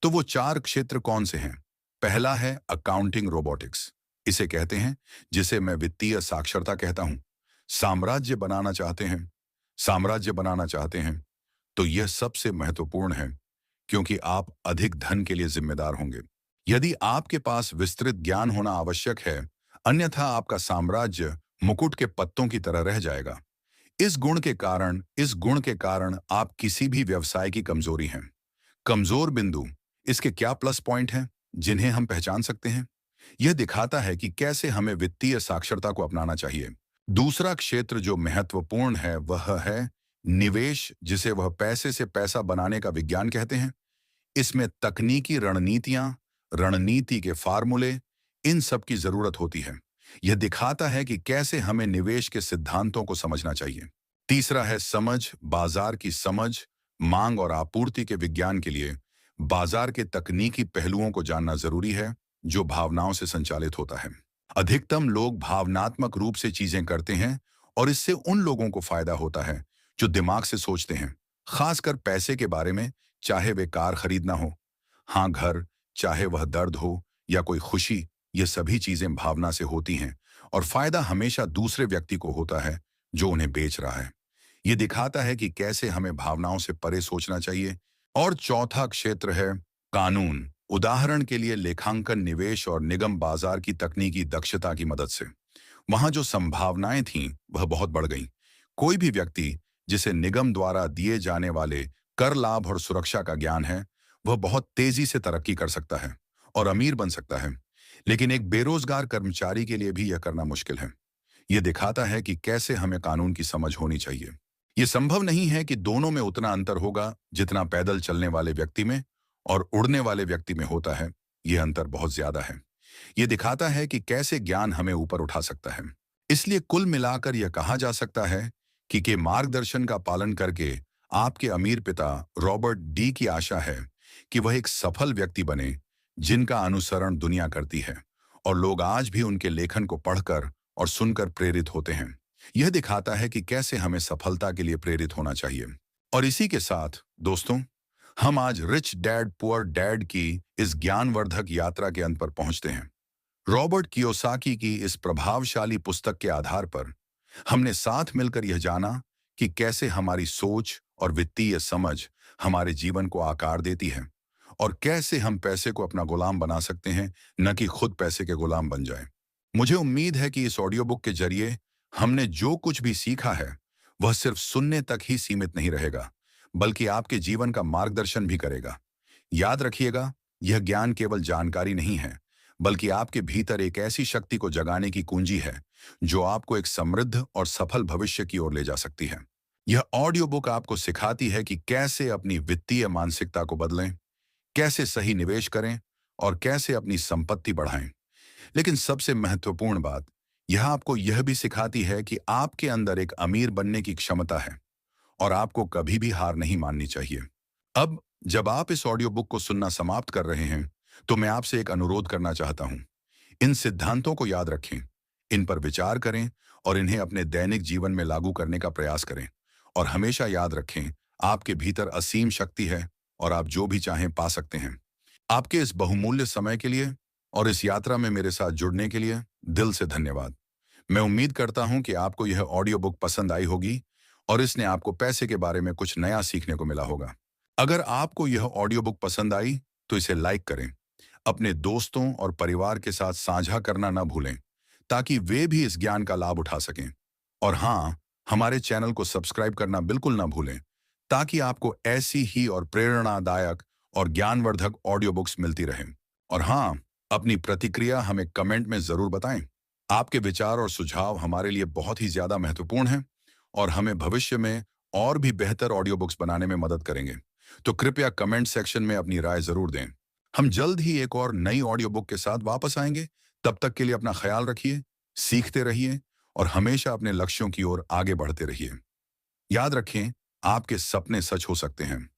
तो वो 4 क्षेत्र कौन से हैं? पहला है अकाउंटिंग रोबोटिक्स। इसे कहते हैं, जिसे मैं वित्तीय साक्षरता कहता हूं। साम्राज्य बनाना चाहते हैं साम्राज्य बनाना चाहते हैं, तो यह सबसे महत्वपूर्ण है, क्योंकि आप अधिक धन के लिए जिम्मेदार होंगे। यदि आपके पास विस्तृत ज्ञान होना आवश्यक है, अन्यथा आपका साम्राज्य मुकुट के पत्तों की तरह रह जाएगा। इस गुण के कारण आप किसी भी व्यवसाय की कमजोरी हैं। कमजोर बिंदु, इसके क्या प्लस पॉइंट हैं जिन्हें हम पहचान सकते हैं? यह दिखाता है कि कैसे हमें वित्तीय साक्षरता को अपनाना चाहिए। दूसरा क्षेत्र जो महत्वपूर्ण है वह है निवेश, जिसे वह पैसे से पैसा बनाने का विज्ञान कहते हैं। इसमें तकनीकी रणनीतियां, रणनीति के फार्मूले, इन सब की जरूरत होती है। यह दिखाता है कि कैसे हमें निवेश के सिद्धांतों को समझना चाहिए। तीसरा है समझ, बाजार की समझ। मांग और आपूर्ति के विज्ञान के लिए बाजार के तकनीकी पहलुओं को जानना जरूरी है, जो भावनाओं से संचालित होता है। अधिकतम लोग भावनात्मक रूप से चीजें करते हैं, और इससे उन लोगों को फायदा होता है जो दिमाग से सोचते हैं, खासकर पैसे के बारे में। चाहे वे कार खरीदना हो, हाँ घर, चाहे वह दर्द हो या कोई खुशी, ये सभी चीजें भावना से होती हैं, और फायदा हमेशा दूसरे व्यक्ति को होता है जो उन्हें बेच रहा है। ये दिखाता है कि कैसे हमें भावनाओं से परे सोचना चाहिए। और चौथा क्षेत्र है कानून। उदाहरण के लिए लेखांकन, निवेश और निगम बाजार की तकनीकी दक्षता की मदद से वहां जो संभावनाएं थीं वह बहुत बढ़ गईं। कोई भी व्यक्ति जिसे निगम द्वारा दिए जाने वाले कर लाभ और सुरक्षा का ज्ञान है, वह बहुत तेजी से तरक्की कर सकता है और अमीर बन सकता है। लेकिन एक बेरोजगार कर्मचारी के लिए भी यह करना मुश्किल है। यह दिखाता है कि कैसे हमें कानून की समझ होनी चाहिए। यह संभव नहीं है कि दोनों में उतना अंतर होगा जितना पैदल चलने वाले व्यक्ति में और उड़ने वाले व्यक्ति में होता है। यह अंतर बहुत ज्यादा है। यह दिखाता है कि कैसे ज्ञान हमें ऊपर उठा सकता है। इसलिए कुल मिलाकर यह कहा जा सकता है कि के मार्गदर्शन का पालन करके आपके अमीर पिता रॉबर्ट डी की आशा है कि वह एक सफल व्यक्ति बने, जिनका अनुसरण दुनिया करती है, और लोग आज भी उनके लेखन को पढ़कर और सुनकर प्रेरित होते हैं। यह दिखाता है कि कैसे हमें सफलता के लिए प्रेरित होना चाहिए। और इसी के साथ दोस्तों, हम आज रिच डैड पुअर डैड की इस ज्ञानवर्धक यात्रा के अंत पर पहुंचते हैं। रॉबर्ट कियोसाकी की इस प्रभावशाली पुस्तक के आधार पर हमने साथ मिलकर यह जाना कि कैसे हमारी सोच और वित्तीय समझ हमारे जीवन को आकार देती है, और कैसे हम पैसे को अपना गुलाम बना सकते हैं, न कि खुद पैसे के गुलाम बन जाएं। मुझे उम्मीद है कि इस ऑडियो बुक के जरिए हमने जो कुछ भी सीखा है वह सिर्फ सुनने तक ही सीमित नहीं रहेगा, बल्कि आपके जीवन का मार्गदर्शन भी करेगा। याद रखिएगा, यह ज्ञान केवल जानकारी नहीं है, बल्कि आपके भीतर एक ऐसी शक्ति को जगाने की कुंजी है जो आपको एक समृद्ध और सफल भविष्य की ओर ले जा सकती है। यह ऑडियो बुक आपको सिखाती है कि कैसे अपनी वित्तीय मानसिकता को बदलें, कैसे सही निवेश करें और कैसे अपनी संपत्ति बढ़ाएं। लेकिन सबसे महत्वपूर्ण बात, यह आपको यह भी सिखाती है कि आपके अंदर एक अमीर बनने की क्षमता है और आपको कभी भी हार नहीं माननी चाहिए। अब जब आप इस ऑडियो बुक को सुनना समाप्त कर रहे हैं, तो मैं आपसे एक अनुरोध करना चाहता हूं। इन सिद्धांतों को याद रखें, इन पर विचार करें और इन्हें अपने दैनिक जीवन में लागू करने का प्रयास करें। और हमेशा याद रखें, आपके भीतर असीम शक्ति है और आप जो भी चाहें पा सकते हैं। आपके इस बहुमूल्य समय के लिए और इस यात्रा में मेरे साथ जुड़ने के लिए दिल से धन्यवाद। मैं उम्मीद करता हूं कि आपको यह ऑडियो बुक पसंद आई होगी और इसने आपको पैसे के बारे में कुछ नया सीखने को मिला होगा। अगर आपको यह ऑडियो बुक पसंद आई, तो इसे लाइक करें, अपने दोस्तों और परिवार के साथ साझा करना ना भूलें, ताकि वे भी इस ज्ञान का लाभ उठा सकें। और हाँ, हमारे चैनल को सब्सक्राइब करना बिल्कुल ना भूलें, ताकि आपको ऐसी ही और प्रेरणादायक और ज्ञानवर्धक ऑडियो बुक्स मिलती रहें। और हाँ, अपनी प्रतिक्रिया हमें कमेंट में जरूर बताएं। आपके विचार और सुझाव हमारे लिए बहुत ही ज्यादा महत्वपूर्ण हैं और हमें भविष्य में और भी बेहतर ऑडियो बुक्स बनाने में मदद करेंगे। तो कृपया कमेंट सेक्शन में अपनी राय जरूर दें। हम जल्द ही एक और नई ऑडियो बुक के साथ वापस आएंगे। तब तक के लिए अपना ख्याल रखिए, सीखते रहिए और हमेशा अपने लक्ष्यों की ओर आगे बढ़ते रहिए। याद रखें, आपके सपने सच हो सकते हैं।